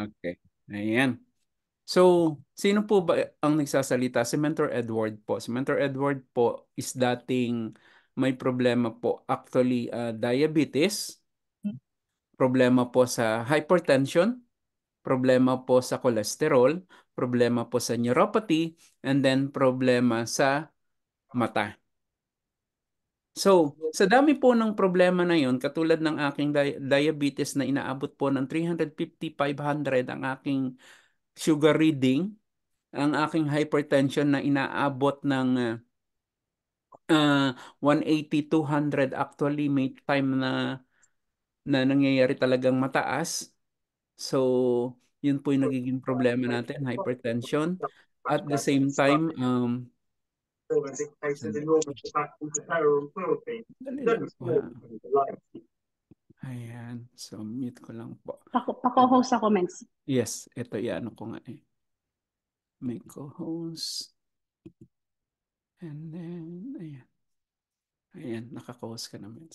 Okay. Ayan. So, sino po ba ang nagsasalita? Si Mentor Edward po. Si Mentor Edward po is dating may problema po. Actually, diabetes, problema po sa hypertension, problema po sa cholesterol, problema po sa neuropathy, and then problema sa mata. So, sa dami po ng problema na yon, katulad ng aking diabetes na inaabot po ng 350, 500 ang aking sugar reading, ang aking hypertension na inaabot ng 180, 200, actually may time na nangyayari talagang mataas. So, yun po yung nagiging problema natin, hypertension. At the same time, dali lang po ha. Ayan. So, mute ko lang po. Pako-host ako, Mens. Yes, ito yan ko nga eh. May co-host. And then, ayan. Ayan, naka-host ka naman.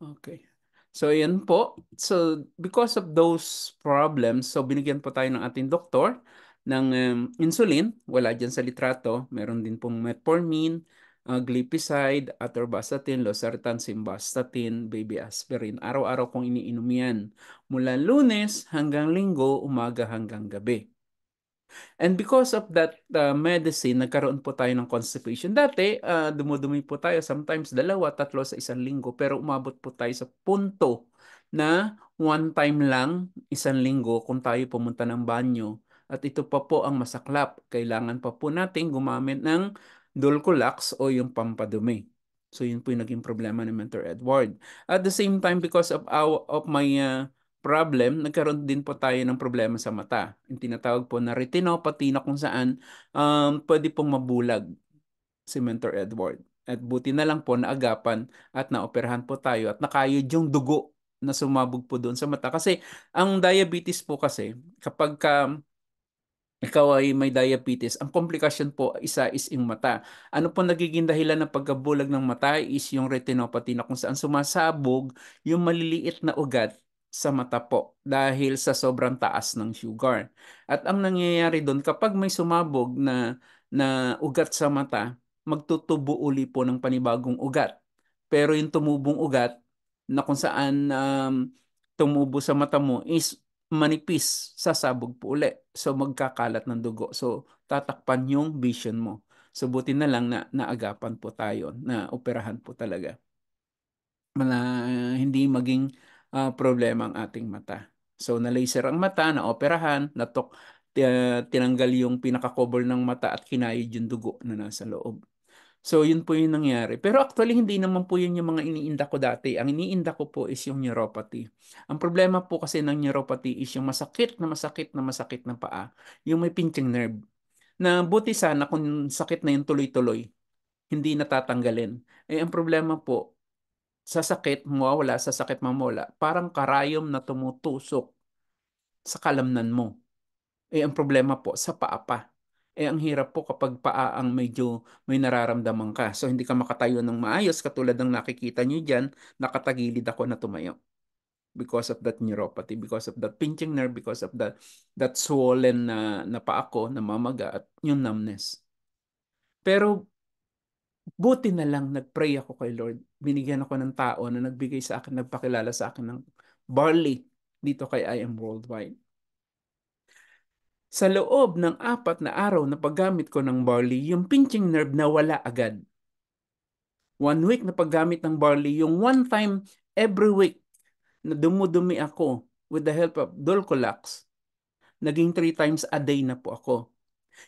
Okay. So, ayan po. So, because of those problems, so binigyan po tayo ng ating doktor ng insulin. Wala dyan sa litrato. Meron din pong metformin, glipizide, atorvastatin, losartan, simvastatin, baby aspirin. Araw-araw kong iniinom yan. Mula Lunes hanggang Linggo, umaga hanggang gabi. And because of that medicine, nagkaroon po tayo ng constipation. Dati, dumudumi po tayo, sometimes dalawa, tatlo sa isang linggo, pero umabot po tayo sa punto na one time lang, isang linggo, kung tayo pumunta ng banyo. At ito pa po ang masaklap. Kailangan pa po natin gumamit ng Dulcolax o yung pampadumi. So yun po yung naging problema ni Mentor Edward. At the same time, because of my problem, nagkaroon din po tayo ng problema sa mata. Yung tinatawag po na retinopathy na kung saan pwede pong mabulag si Mentor Edward. At buti na lang po naagapan at naoperahan po tayo at nakayod yung dugo na sumabog po doon sa mata. Kasi ang diabetes po kasi, kapag ikaw ay may diabetes, ang komplikasyon po isa is yung mata. Ano po nagiging dahilan ng pagkabulag ng mata is yung retinopathy na kung saan sumasabog yung maliliit na ugat sa mata po dahil sa sobrang taas ng sugar. At ang nangyayari doon kapag may sumabog na ugat sa mata, magtutubo uli po ng panibagong ugat. Pero yung tumubong ugat na kung saan tumubo sa mata mo is manipis, sasabog po uli. So, magkakalat ng dugo. So, tatakpan yung vision mo. So, buti na lang na naagapan po tayo, na operahan po talaga. Hindi maging problema ang ating mata. So, na-laser ang mata, na-operahan, tinanggal yung pinaka-cover ng mata at kinayod yung dugo na nasa loob. So, yun po yung nangyari. Pero actually, hindi naman po yun yung mga iniinda ko dati. Ang iniinda ko po is yung neuropathy. Ang problema po kasi ng neuropathy is yung masakit na masakit na masakit na paa. Yung may pinching nerve. Na buti sana kung sakit na yung tuloy-tuloy, hindi natatanggalin. Eh, ang problema po, sa sakit, mawawala, sa sakit mamawala, parang karayom na tumutusok sa kalamnan mo. Eh, ang problema po, sa paa pa. Eh, ang hirap po kapag paa ang medyo may nararamdaman ka. So, hindi ka makatayo ng maayos, katulad ng nakikita nyo dyan, nakatagilid ako na tumayo. Because of that neuropathy, because of that pinching nerve, because of that swollen na paa ko, na mamaga, at yung numbness. Pero, buti na lang, nag-pray ako kay Lord. Binigyan ako ng tao na nagbigay sa akin, nagpakilala sa akin ng barley dito kay I Am Worldwide. Sa loob ng 4 na araw na paggamit ko ng barley, yung pinching nerve na wala agad. 1 week na paggamit ng barley, yung one time every week na dumudumi ako with the help of Dulcolax, naging 3 times a day na po ako.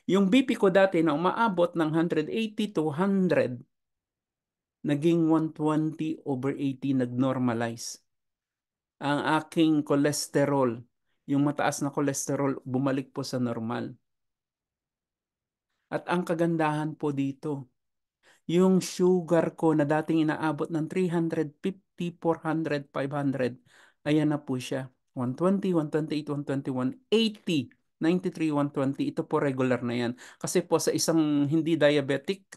Yung BP ko dati na umaabot ng 180 to 100, naging 120/80, nag-normalize. Ang aking cholesterol, yung mataas na cholesterol, bumalik po sa normal. At ang kagandahan po dito, yung sugar ko na dating inaabot ng 350, 400, 500, ayan na po siya. 120, 128, 121, 80, 93, 120. Ito po regular na yan. Kasi po sa isang hindi diabetic,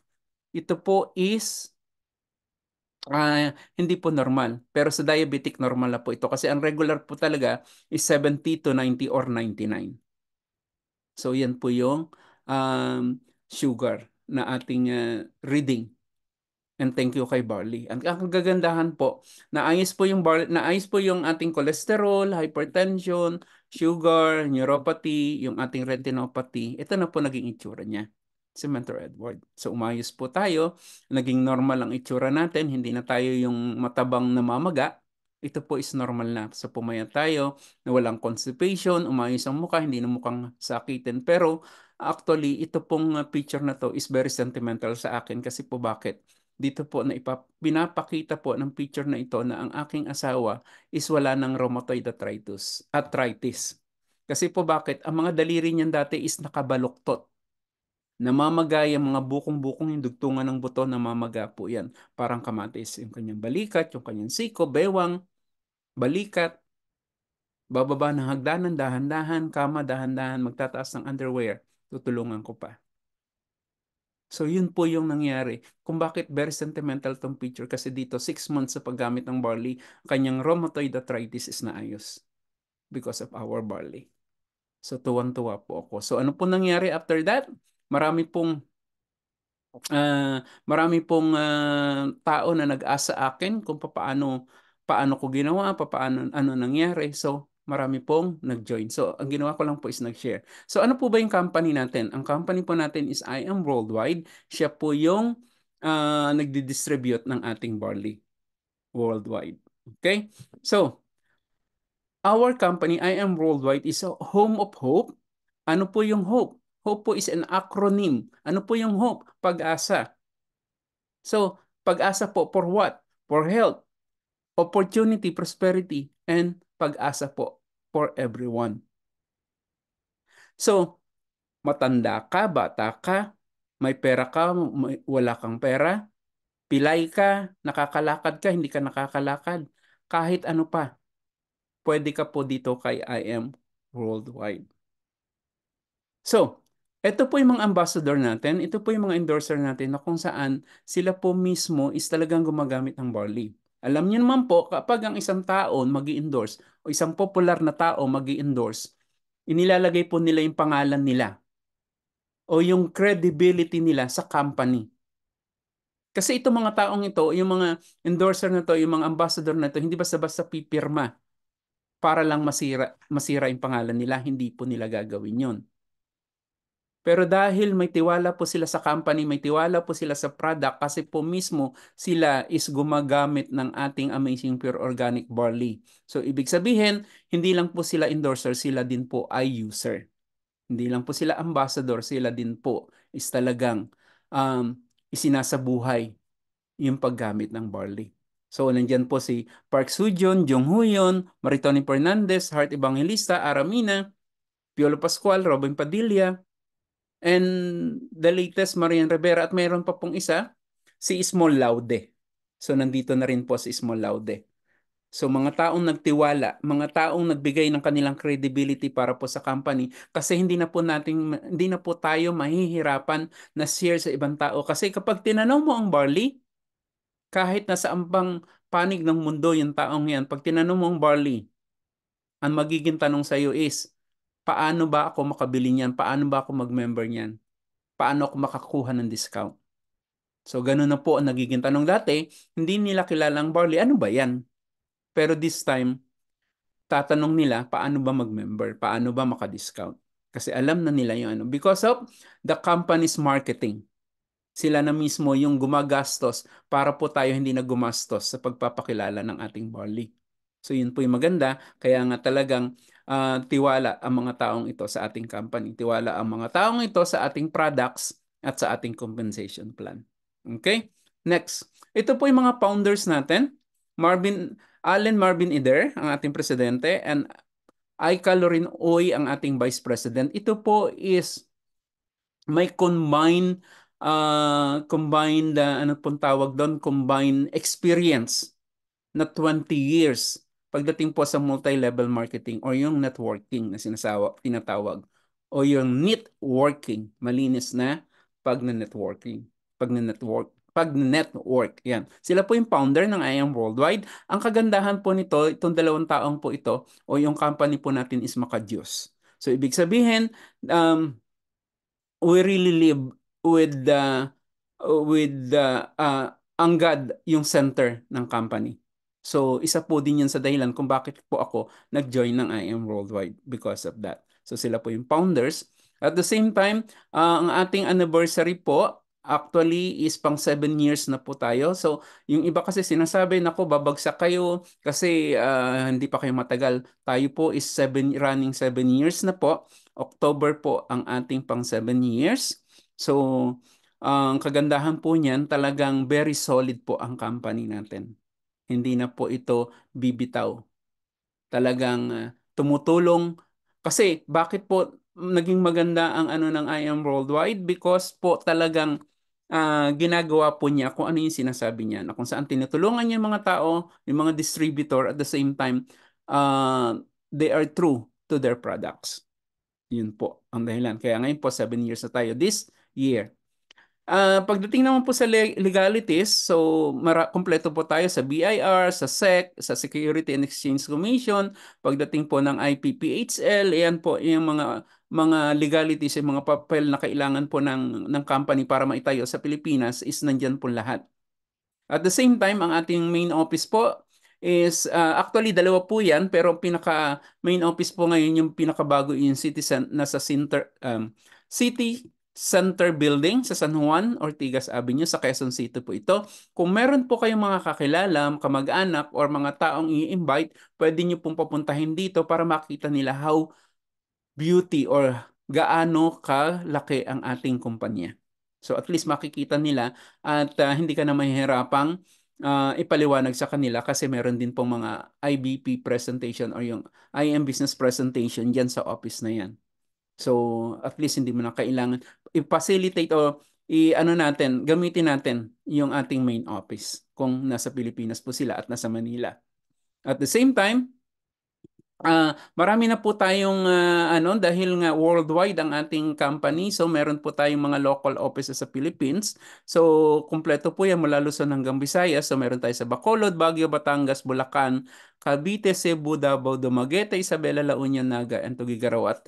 ito po is Hindi po normal. Pero sa diabetic, normal na po ito. Kasi ang regular po talaga is 70 to 90 or 99. So, yan po yung um, sugar na ating reading. And thank you kay Barley. Ang kagandahan po, naayos po yung ating cholesterol, hypertension, sugar, neuropathy, yung ating retinopathy. Ito na po naging itsura niya. Si Mentor Edward. So umayos po tayo, naging normal ang itsura natin, hindi na tayo yung matabang namamaga. Ito po is normal na. So pumayat tayo, na walang constipation, umayos ang mukha, hindi na mukhang sakitin. Pero actually, ito pong picture na to is very sentimental sa akin kasi po bakit? Dito po na pinapakita po ng picture na ito na ang aking asawa is wala ng rheumatoid arthritis. Kasi po bakit? Ang mga daliri niyan dati is nakabaluktot. Namamaga yung mga bukong-bukong yung dugtungan ng buto, namamaga po yan. Parang kamatis. Yung kanyang balikat, yung kanyang siko, bewang, balikat, bababa ng hagdanan, dahan-dahan, kama, dahan-dahan, magtataas ng underwear. Tutulungan ko pa. So, yun po yung nangyari. Kung bakit very sentimental tong picture kasi dito, 6 months sa paggamit ng barley, kanyang rheumatoid arthritis is naayos because of our barley. So, tuwang-tuwa po ako. So, ano po nangyari after that? Marami pong tao na nag-asa akin kung paano ko ginawa, ano nangyari. So, marami pong nag-join. So, ang ginawa ko lang po is nag-share. So, ano po ba yung company natin? Ang company po natin is I Am Worldwide. Siya po yung nagdi-distribute ng ating barley worldwide. Okay? So, our company, I Am Worldwide, is a home of hope. Ano po yung hope? Hope po is an acronym. Ano po yung hope? Pag-asa. So, pag-asa po for what? For health, opportunity, prosperity, and pag-asa po for everyone. So, matanda ka, bata ka, may pera ka, wala kang pera, pilay ka, nakakalakad ka, hindi ka nakakalakad, kahit ano pa, pwede ka po dito kay I Am Worldwide. So, ito po yung mga ambassador natin, ito po yung mga endorser natin na kung saan sila po mismo is talagang gumagamit ng barley. Alam niyo naman po, kapag ang isang tao magi-endorse o isang popular na tao magi-endorse, inilalagay po nila yung pangalan nila o yung credibility nila sa company. Kasi itong mga taong ito, yung mga endorser na to, yung mga ambassador na to, hindi basta-basta pipirma para lang masira yung pangalan nila, hindi po nila gagawin yon. Pero dahil may tiwala po sila sa company, may tiwala po sila sa product kasi po mismo sila is gumagamit ng ating Amazing Pure Organic Barley. So ibig sabihin, hindi lang po sila endorser, sila din po ay user. Hindi lang po sila ambassador, sila din po is talagang isinasabuhay yung paggamit ng barley. So nandiyan po si Park Soo-joon, Jung Hoo-yeon, Maritoni Fernandez, Heart Evangelista, Aramina, Piolo Pascual, Robin Padilla, and the latest, Marian Rivera. At mayroon pa pong isa, si Small Laude. So, nandito na rin po si Small Laude. So, mga taong nagtiwala, mga taong nagbigay ng kanilang credibility para po sa company kasi hindi na po tayo mahihirapan na share sa ibang tao. Kasi kapag tinanong mo ang barley, kahit nasa ambang panig ng mundo yung taong yan, pag tinanong mo ang barley, ang magiging tanong sa iyo is, paano ba ako makabili niyan? Paano ba ako mag-member niyan? Paano ako makakuha ng discount? So, ganun na po ang nagiging tanong dati. Hindi nila kilala ang barley. Ano ba yan? Pero this time, tatanong nila, paano ba mag-member? Paano ba maka-discount? Kasi alam na nila yung ano. Because of the company's marketing. Sila na mismo yung gumagastos para po tayo hindi na gumastos sa pagpapakilala ng ating barley. So yun po yung maganda. Kaya nga talagang tiwala ang mga taong ito sa ating company. Tiwala ang mga taong ito sa ating products at sa ating compensation plan. Okay? Next. Ito po yung mga founders natin. Allen Marvin Eder, ang ating presidente, and Aika Lorin Oy, ang ating vice president. Ito po is may ano pong tawag doon, combined experience na 20 years pagdating po sa multi-level marketing or yung networking na tinatawag o yung networking, malinis na pag-networking, pag-network. Pag-network. Yan. Sila po yung founder ng IAM Worldwide. Ang kagandahan po nito, itong dalawang taong po ito, o yung company po natin is Makajos. So, ibig sabihin, we really live with ang God yung center ng company. So, isa po din yan sa dahilan kung bakit po ako nag-join ng IAM Worldwide because of that. So, sila po yung founders. At the same time, ang ating anniversary po, actually is pang 7 years na po tayo. So, yung iba kasi sinasabi, nako, babagsak kayo kasi hindi pa kayo matagal. Tayo po is running 7 years na po. October po ang ating pang 7 years. So, ang kagandahan po niyan, talagang very solid po ang company natin. Hindi na po ito bibitaw. Talagang tumutulong. Kasi bakit po naging maganda ang ano ng I Am Worldwide? Because po talagang ginagawa po niya kung ano yung sinasabi niya. Na kung saan tinutulungan niya yung mga tao, yung mga distributor, at the same time, uh, they are true to their products. Yun po ang dahilan. Kaya ngayon po, 7 years na tayo this year. Pagdating naman po sa legalities, so kompleto po tayo sa BIR, sa SEC, sa Security and Exchange Commission. Pagdating po ng IPPHL, ayan po yung mga legalities, yung mga papel na kailangan po ng company para maitayo sa Pilipinas is nandyan po lahat. At the same time, ang ating main office po is actually dalawa po yan, pero pinaka main office po ngayon yung pinakabago yung City Center Building sa San Juan, Ortigas Avenue sa Quezon City po ito. Kung meron po kayong mga kakilala, kamag-anak, or mga taong i-invite, pwede nyo pong papuntahin dito para makita nila how beauty or gaano kalaki ang ating kumpanya. So at least makikita nila at hindi ka na mahihirapang ipaliwanag sa kanila kasi meron din pong mga IBP presentation or yung IM business presentation dyan sa office na yan. So at least hindi mo na kailangan i-facilitate o i-ano natin, gamitin natin yung ating main office kung nasa Pilipinas po sila at nasa Manila. At the same time, marami na po tayong dahil nga worldwide ang ating company, so meron po tayong mga local offices sa Philippines. So kumpleto po yan mula Luzon hanggang Visayas. So meron tayo sa Bacolod, Baguio, Batangas, Bulacan, Cavite, Cebu, Davao, Dumaguete, Isabela, La Union, Naga, and Tuguegarao, at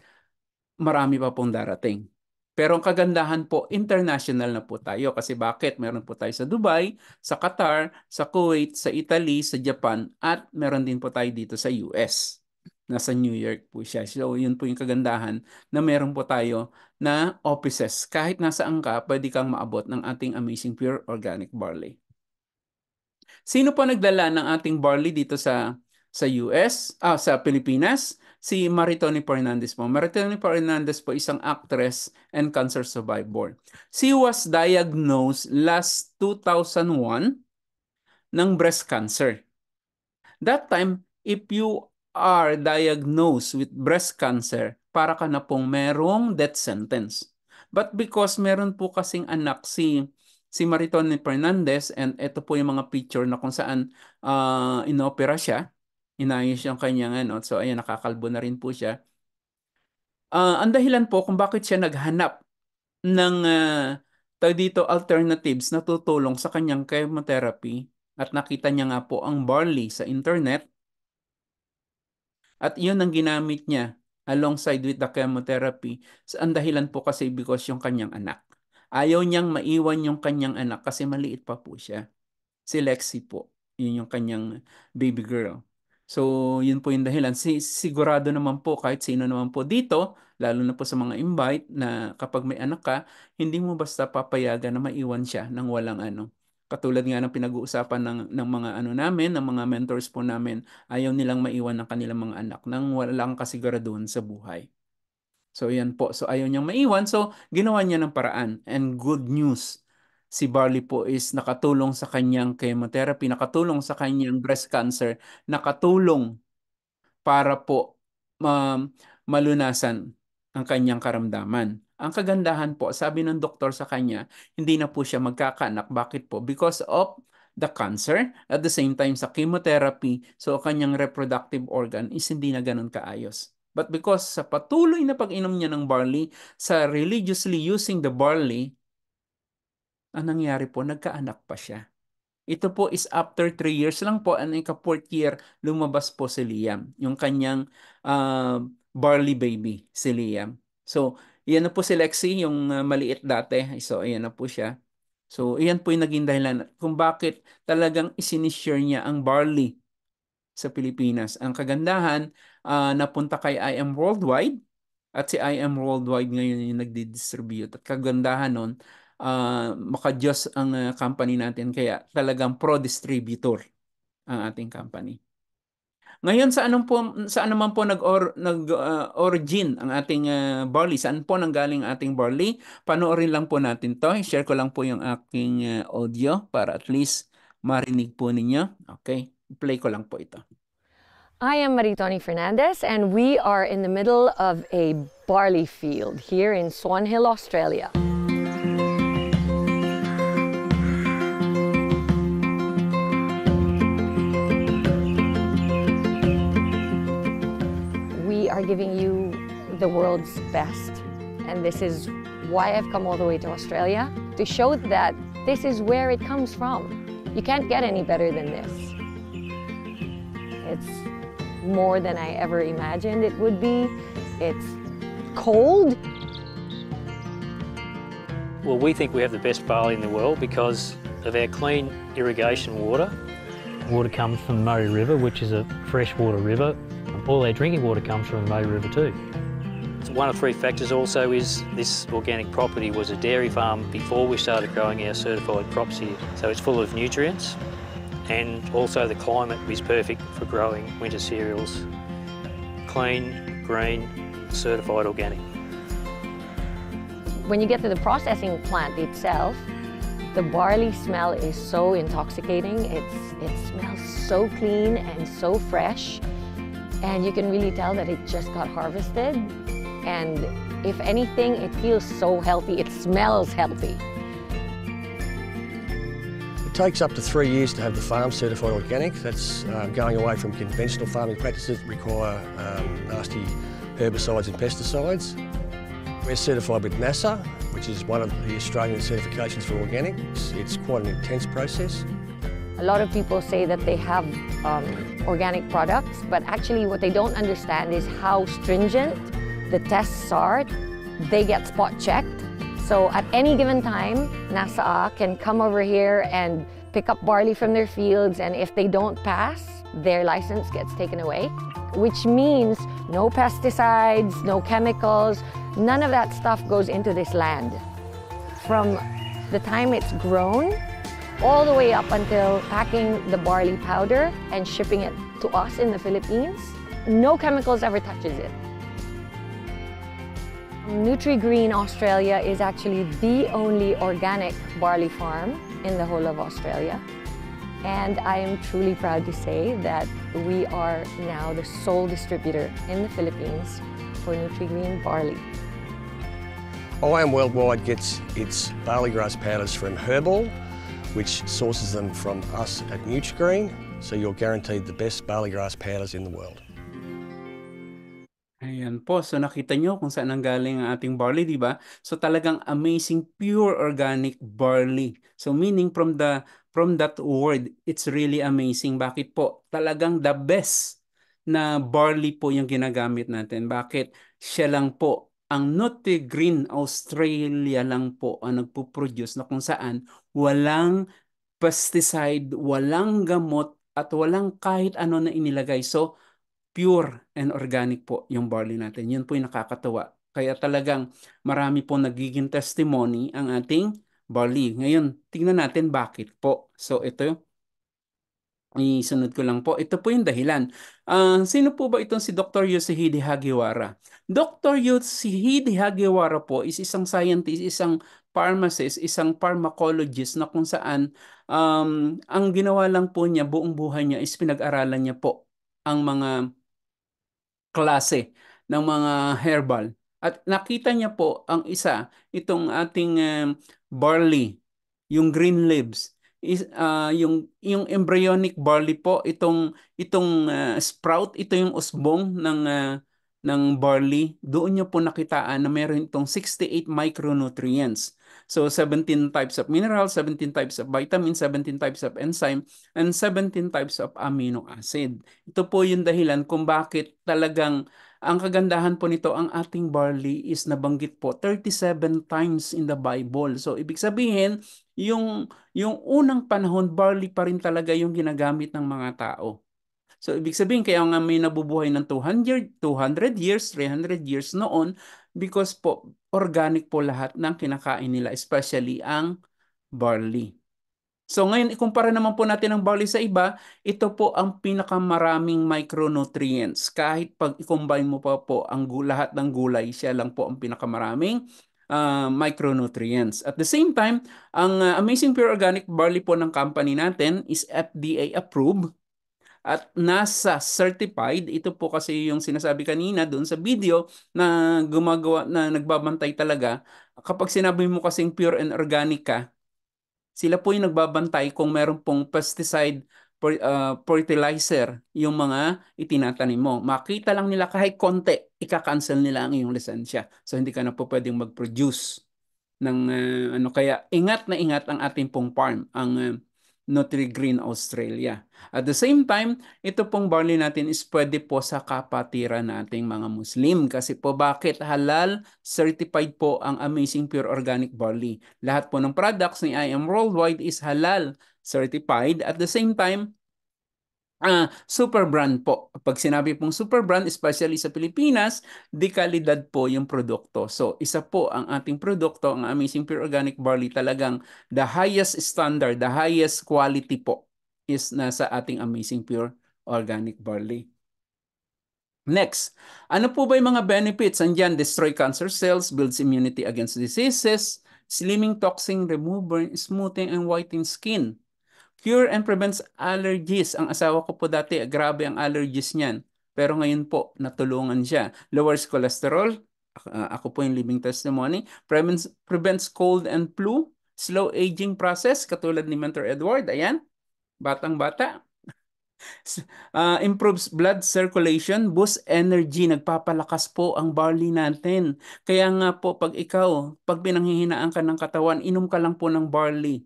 marami pa pong darating. Pero ang kagandahan po, international na po tayo. Kasi bakit? Meron po tayo sa Dubai, sa Qatar, sa Kuwait, sa Italy, sa Japan, at meron din po tayo dito sa US. Nasa New York po siya. So, yun po yung kagandahan na meron po tayo na offices. Kahit nasaan ka, pwede kang maabot ng ating amazing pure organic barley. Sino po nagdala ng ating barley dito sa US, sa Pilipinas? Si Maritoni Fernandez po. Maritoni Fernandez po isang actress and cancer survivor. She was diagnosed last 2001 ng breast cancer. That time, if you are diagnosed with breast cancer, para ka na pong merong death sentence. But because meron po kasing anak si Maritone Fernandez, and ito po yung mga picture na kung saan inopera siya, inayos yung kanyang ano, so ayan, nakakalbo na rin po siya. Ang dahilan po kung bakit siya naghanap ng tawag dito alternatives na tutulong sa kanyang chemotherapy, at nakita niya nga po ang barley sa internet. At yun ang ginamit niya alongside with the chemotherapy. Ang dahilan po kasi because yung kanyang anak. Ayaw niyang maiwan yung kanyang anak kasi maliit pa po siya. Si Lexi po. Yun yung kanyang baby girl. So, yun po yung dahilan. Sigurado naman po kahit sino naman po dito, lalo na po sa mga invite, na kapag may anak ka, hindi mo basta papayagan na maiwan siya ng walang ano. Katulad nga ng pinag-uusapan ng mga ano namin, ng mga mentors po namin, ayaw nilang maiwan ng kanilang mga anak nang walang kasiguraduhan sa buhay. So, yan po. So, ayaw niyang maiwan. So, ginawa niya ng paraan. And good news, si Barley po is nakatulong sa kanyang chemotherapy, nakatulong sa kanyang breast cancer, nakatulong para po malunasan ang kanyang karamdaman. Ang kagandahan po, sabi ng doktor sa kanya, hindi na po siya magkakaanak. Bakit po? Because of the cancer, at the same time sa chemotherapy, so kanyang reproductive organ is hindi na ganun kaayos. But because sa patuloy na pag-inom niya ng barley, sa religiously using the barley, ang nangyari po, nagkaanak pa siya. Ito po is after 3 years lang po, ang ika-4th year, lumabas po si Liam, yung kanyang uh, barley baby, si Liam. So, iyan na po si Lexi, yung maliit dati. So, ayan na po siya. So, iyan po yung naging dahilan kung bakit talagang isinisure niya ang barley sa Pilipinas. Ang kagandahan, napunta kay IM Worldwide at si IM Worldwide ngayon yung nagdi-distribute. At kagandahan nun, maka-Diyos ang company natin kaya talagang pro-distributor ang ating company. Ngayon saan naman po origin ang ating barley? Saan po nanggaling ang ating barley? Panoorin lang po natin 'to. I-share ko lang po yung aking audio para at least marinig po ninyo. Okay, play ko lang po ito. I am Maritoni Fernandez, and we are in the middle of a barley field here in Swan Hill, Australia. We are giving you the world's best, and this is why I've come all the way to Australia, to show that this is where it comes from. You can't get any better than this. It's more than I ever imagined it would be. It's cold. Well, we think we have the best barley in the world because of our clean irrigation water. Water comes from the Murray River, which is a freshwater river. All our drinking water comes from the Murray River too. One of 3 factors also is this organic property was a dairy farm before we started growing our certified crops here. So it's full of nutrients, and also the climate is perfect for growing winter cereals. Clean, green, certified organic. When you get to the processing plant itself, the barley smell is so intoxicating. It smells so clean and so fresh, and you can really tell that it just got harvested. And if anything, it feels so healthy. It smells healthy. It takes up to 3 years to have the farm certified organic. That's going away from conventional farming practices that require nasty herbicides and pesticides. We're certified with NASA, which is one of the Australian certifications for organic. It's quite an intense process. A lot of people say that they have organic products, but actually what they don't understand is how stringent the tests are. They get spot checked. So at any given time, NASA can come over here and pick up barley from their fields, and if they don't pass, their license gets taken away, which means no pesticides, no chemicals, none of that stuff goes into this land. From the time it's grown, all the way up until packing the barley powder and shipping it to us in the Philippines, no chemicals ever touches it. Nutri-Green Australia is actually the only organic barley farm in the whole of Australia. And I am truly proud to say that we are now the sole distributor in the Philippines for Nutri-Green barley. IM Worldwide gets its barley grass powders from Herbal, which sources them from us at Nutri-Green, so you're guaranteed the best barley grass powders in the world. Ayan po. So nakita nyo kung saan nanggaling ang ating barley, di ba? So talagang amazing pure organic barley. So meaning from that word, it's really amazing. Bakit po? Talagang the best na barley po yung ginagamit natin. Bakit? Siya lang po ang Nutri-Green Australia lang po ang nagpo-produce na kung saan walang pesticide, walang gamot, at walang kahit ano na inilagay. So pure and organic po yung barley natin. Yun po yung nakakatawa. Kaya talagang marami po nagiging testimony ang ating barley. Ngayon, tingnan natin bakit po. So ito, isunod ko lang po. Ito po yung dahilan. Sino po ba itong si Dr. Yoshihide Hagiwara? Dr. Yoshihide Hagiwara po is isang scientist, isang pharmacist, isang pharmacologist na kung saan ang ginawa lang po niya, buong buhay niya is pinag-aralan niya po ang mga klase ng mga herbal. At nakita niya po ang isa, itong ating barley, yung green leaves, yung embryonic barley po, itong sprout, ito yung usbong ng barley, doon nyo po nakitaan na meron itong 68 micronutrients. So 17 types of minerals, 17 types of vitamins, 17 types of enzyme, and 17 types of amino acid. Ito po yung dahilan kung bakit talagang ang kagandahan po nito, ang ating barley is nabanggit po 37 times in the Bible. So ibig sabihin, yung unang panahon, barley pa rin talaga yung ginagamit ng mga tao. So, ibig sabihin, kaya nga may nabubuhay ng 200 years, 300 years noon, because po, organic po lahat ng kinakain nila, especially ang barley. So, ngayon, ikumpara naman po natin ang barley sa iba, ito po ang pinakamaraming micronutrients. Kahit pag i-combine mo pa po ang lahat ng gulay, siya lang po ang pinakamaraming micronutrients. At the same time, ang Amazing Pure Organic Barley po ng company natin is FDA approved. At nasa certified, ito po kasi yung sinasabi kanina doon sa video na gumagawa, na nagbabantay talaga. Kapag sinabi mo kasing pure and organic ka, sila po yung nagbabantay kung meron pong pesticide, fertilizer, yung mga itinatanim mo. Makita lang nila kahit konti, ika-cancel nila ang iyong lisensya. So hindi ka na po pwedeng mag-produce ng ano, kaya ingat na ingat ang ating pong farm, ang Nutri-Green Australia. At the same time, ito pong barley natin is pwede po sa kapatiran nating mga Muslim. Kasi po bakit halal certified po ang Amazing Pure Organic Barley. Lahat po ng products ni I Am Worldwide is halal certified. At the same time, super brand po. Pag sinabi pong super brand, especially sa Pilipinas, di kalidad po yung produkto. So, isa po ang ating produkto, ang Amazing Pure Organic Barley, talagang the highest standard, the highest quality po is nasa ating Amazing Pure Organic Barley. Next, ano po ba yung mga benefits? Andyan, destroy cancer cells, builds immunity against diseases, slimming, toxin remover, smoothing, and whitening skin. Cure and prevents allergies. Ang asawa ko po dati, grabe ang allergies niyan. Pero ngayon po, natulungan siya. Lowers cholesterol. Ako po yung living testimony. Prevents cold and flu. Slow aging process, katulad ni Mentor Edward. Ayan, batang-bata. Improves blood circulation, boosts energy, nagpapalakas po ang barley natin. Kaya nga po, pag pinanghihinaan ka ng katawan, inom ka lang po ng barley.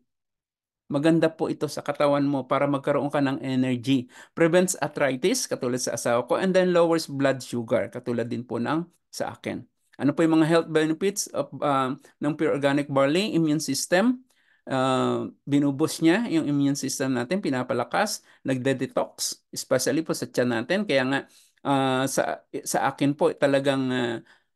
Maganda po ito sa katawan mo para magkaroon ka ng energy. Prevents arthritis, katulad sa asawa ko, and then lowers blood sugar, katulad din po ng sa akin. Ano po yung mga health benefits of, ng pure organic barley? Immune system, binuboost niya yung immune system natin, pinapalakas, nagde-detox, especially po sa tiyan natin. Kaya nga, sa akin po, talagang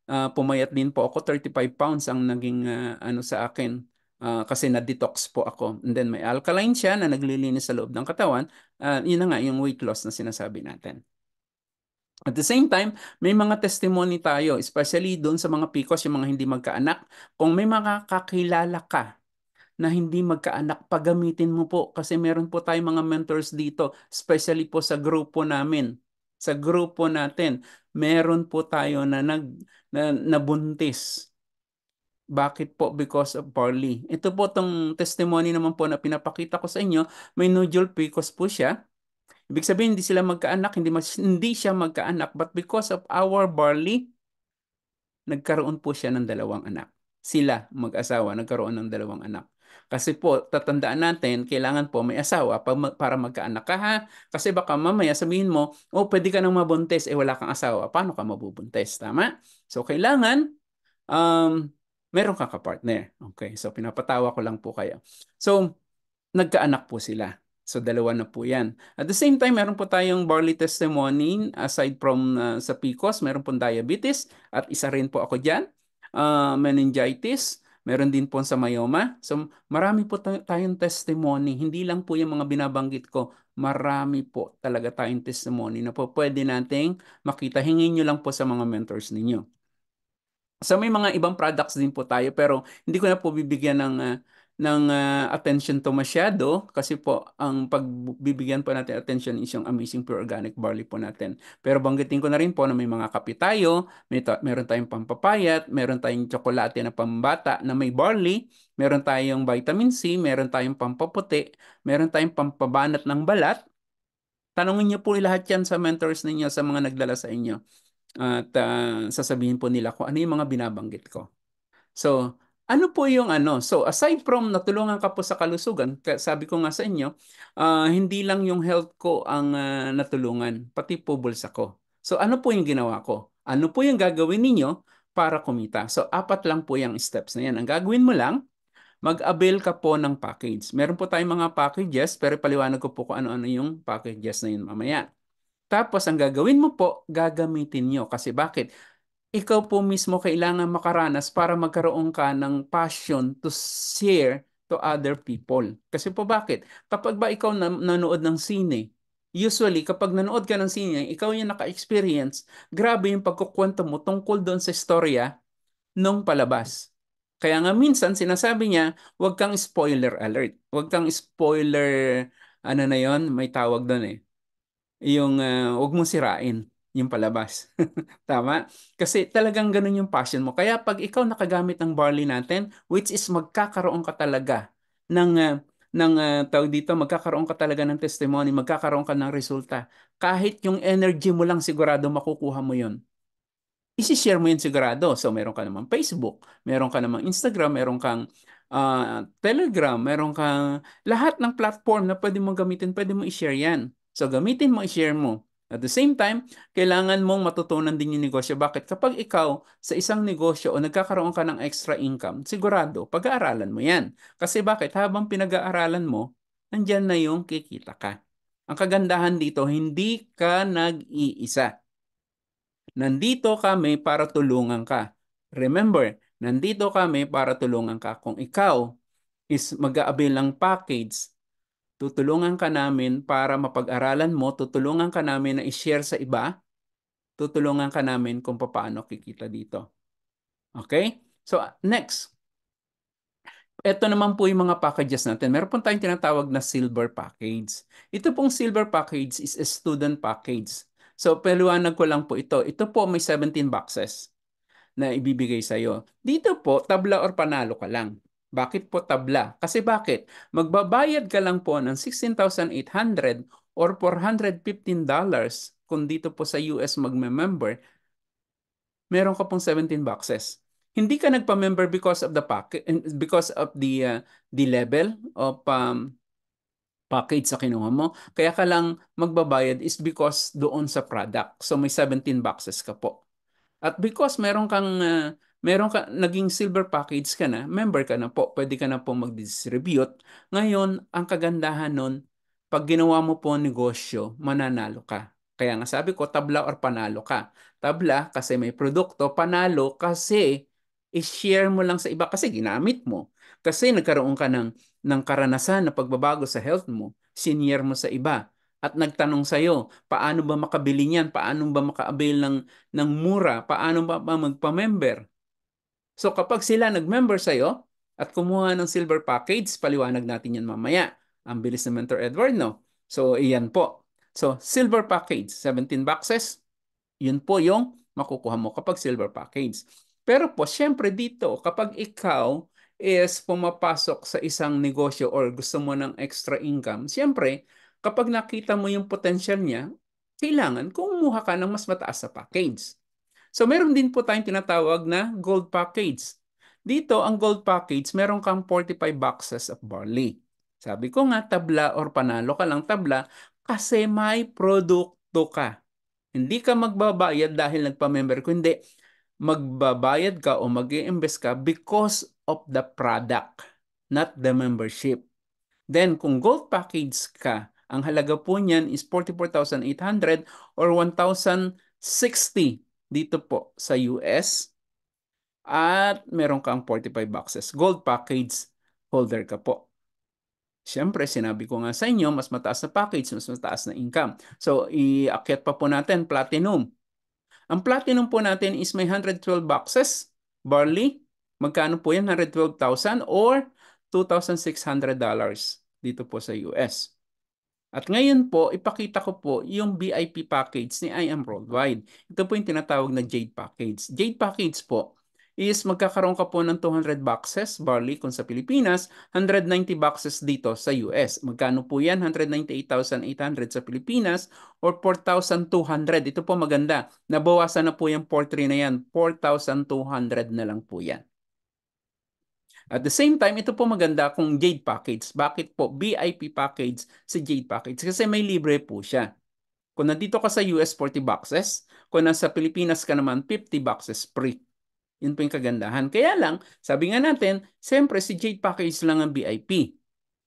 pumayat din po ako, 35 pounds ang naging ano sa akin. Kasi na-detox po ako. And then may alkaline siya na naglilinis sa loob ng katawan. Yun na nga, yung weight loss na sinasabi natin. At the same time, may mga testimony tayo, especially doon sa mga PCOS, yung mga hindi magkaanak. Kung may mga kakilala ka na hindi magkaanak, pagamitin mo po. Kasi meron po tayong mga mentors dito, especially po sa grupo namin. Sa grupo natin, meron po tayo na nabuntis. Bakit po? Because of barley. Ito po tong testimony naman po na pinapakita ko sa inyo. May nodule PCOS po siya. Ibig sabihin, hindi sila magkaanak, hindi siya magkaanak. But because of our barley, nagkaroon po siya ng 2 anak. Sila, mag-asawa, nagkaroon ng 2 anak. Kasi po, tatandaan natin, kailangan po may asawa para magkaanak ka, ha? Kasi baka mamaya sabihin mo, oh, pwede ka nang mabuntis, wala kang asawa. Paano ka mabubuntis? Tama? So, kailangan meron kang kapartner. Okay, so pinapatawa ko lang po kayo. So, nagkaanak po sila. So, 2 na po yan. At the same time, meron po tayong barley testimony. Aside from sa PCOS, meron pong diabetes. At isa rin po ako dyan. Meningitis. Meron din po sa myoma. So, marami po tayong testimony. Hindi lang po yung mga binabanggit ko. Marami po talaga tayong testimony na po pwede nating makita. Hingin nyo lang po sa mga mentors ninyo. So may mga ibang products din po tayo pero hindi ko na po bibigyan ng attention to masyado kasi po ang pagbibigyan po natin attention is yung Amazing Pure Organic Barley po natin. Pero banggitin ko na rin po na may mga kape tayo, meron tayong pampapayat, meron tayong tsokolate na pambata na may barley, meron tayong vitamin C, meron tayong pampaputi, meron tayong pampabanat ng balat. Tanungin niyo po lahat yan sa mentors ninyo, sa mga nagdala sa inyo. At sasabihin po nila kung ano yung mga binabanggit ko. So, ano po yung ano? So, aside from natulungan ka po sa kalusugan, sabi ko nga sa inyo, hindi lang yung health ko ang natulungan, pati po bulsa ko. So, ano po yung ginawa ko? Ano po yung gagawin ninyo para kumita? So, apat lang po yung steps na yan. Ang gagawin mo lang, mag-avail ka po ng package. Meron po tayong mga packages, pero paliwanag ko po kung ano-ano yung packages na yun mamaya. Tapos, ang gagawin mo po, gagamitin nyo. Kasi bakit? Ikaw po mismo kailangan makaranas para magkaroon ka ng passion to share to other people. Kasi po bakit? Kapag ba ikaw nanood ng sine, usually kapag nanood ka ng sine, ikaw yung naka-experience, grabe yung pagkukwento mo tungkol doon sa istorya nung palabas. Kaya nga minsan sinasabi niya, huwag kang spoiler alert. Huwag kang spoiler, ano na yon, may tawag doon eh. Yung huwag mong sirain yung palabas. Tama? Kasi talagang ganun yung passion mo. Kaya pag ikaw nakagamit ng barley natin, which is magkakaroon ka talaga ng, tawag dito, magkakaroon ka talaga ng testimony, magkakaroon ka ng resulta. Kahit yung energy mo lang sigurado makukuha mo yun. Isi-share mo yun sigurado. So, meron ka namang Facebook, meron ka namang Instagram, meron kang Telegram, meron kang lahat ng platform na pwede mong gamitin, pwede mo i-share yan. So, gamitin mo, i-share mo. At the same time, kailangan mong matutunan din yung negosyo. Bakit? Kapag ikaw sa isang negosyo o nagkakaroon ka ng extra income, sigurado, pag-aaralan mo yan. Kasi bakit? Habang pinag-aaralan mo, nandyan na yung kikita ka. Ang kagandahan dito, hindi ka nag-iisa. Nandito kami para tulungan ka. Remember, nandito kami para tulungan ka. Kung ikaw is mag-aabil ng package, tutulungan ka namin para mapag-aralan mo, tutulungan ka namin na i-share sa iba, tutulungan ka namin kung paano kikita dito. Okay? So, next. Ito naman po yung mga packages natin. Meron po tayong tinatawag na silver package. Ito pong silver package is a student package. So, paliwanag ko lang po ito. Ito po may 17 boxes na ibibigay sa'yo. Dito po, tabla or panalo ka lang. Bakit po tabla? Kasi bakit? Magbabayad ka lang po ng $16,800 or $415 kung dito po sa US magme-member, meron ka pong 17 boxes. Hindi ka nagpa-member because of the package, because of the level of package sa kinuha mo. Kaya ka lang magbabayad is because doon sa product. So may 17 boxes ka po. At because meron ka naging silver package ka na, member ka na po, pwede ka na po mag-distribute. Ngayon, ang kagandahan nun, pag ginawa mo po ang negosyo, mananalo ka. Kaya nga sabi ko, tabla or panalo ka. Tabla kasi may produkto, panalo kasi i-share mo lang sa iba kasi ginamit mo. Kasi nagkaroon ka ng karanasan na pagbabago sa health mo, senior mo sa iba. At nagtanong sa'yo, paano ba makabili niyan? Paano ba maka-avail ng mura? Paano ba magpa-member? So kapag sila nag-member sa'yo at kumuha ng silver package, paliwanag natin yan mamaya. Ang bilis na Mentor Edward, no? So iyan po. So silver package, 17 boxes, yun po yung makukuha mo kapag silver package. Pero po, syempre dito, kapag ikaw is pumapasok sa isang negosyo or gusto mo ng extra income, syempre, kapag nakita mo yung potential niya, kailangan kumuha ka ng mas mataas sa package. So, meron din po tayong tinatawag na gold package. Dito, ang gold package, meron kang 45 boxes of barley. Sabi ko nga, tabla or panalo ka lang tabla kasi may produkto ka. Hindi ka magbabayad dahil nagpa-member ko. Hindi. Magbabayad ka o mag-i-invest ka because of the product, not the membership. Then, kung gold package ka, ang halaga po niyan is 44,800 or 1,060 dito po sa US. At meron kang 45 boxes. Gold package holder ka po. Siyempre, sinabi ko nga sa inyo, mas mataas na package, mas mataas na income. So, iakyat pa po natin, platinum. Ang platinum po natin is may 112 boxes, barley. Magkano po yan? 112,000 or $2,600 dito po sa US. At ngayon po, ipakita ko po yung VIP package ni I Am Worldwide. Ito po yung tinatawag na Jade Package. Jade Package po, is magkakaroon ka po ng 200 boxes barley kung sa Pilipinas, 190 boxes dito sa US. Magkano po yan? 198,800 sa Pilipinas or 4,200. Ito po maganda. Nabawasan na po yung 4,300 na yan. 4,200 na lang po yan. At the same time, ito po maganda kung Jade Package. Bakit po VIP package si Jade Package? Kasi may libre po siya. Kung nandito ka sa US, 40 boxes. Kung nasa Pilipinas ka naman, 50 boxes free. Yun po yung kagandahan. Kaya lang, sabi nga natin, siyempre si Jade Package lang ang VIP.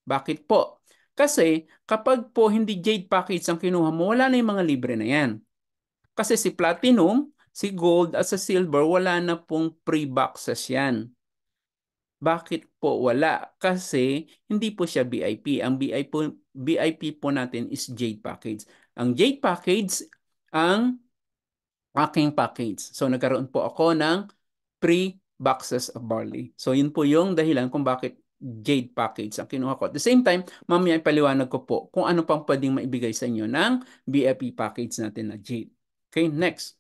Bakit po? Kasi kapag po hindi Jade Package ang kinuha mo, wala na yung mga libre na yan. Kasi si Platinum, si Gold at sa Silver, wala na pong free boxes yan. Bakit po wala? Kasi hindi po siya VIP. Ang VIP po natin is Jade Package. Ang Jade Package, ang aking package. So nagkaroon po ako ng 3 boxes of barley. So yun po yung dahilan kung bakit Jade Package ang kinuha ko. At the same time, mamaya ipaliwanag ko po kung ano pang pwedeng maibigay sa inyo ng VIP package natin na Jade. Okay, next.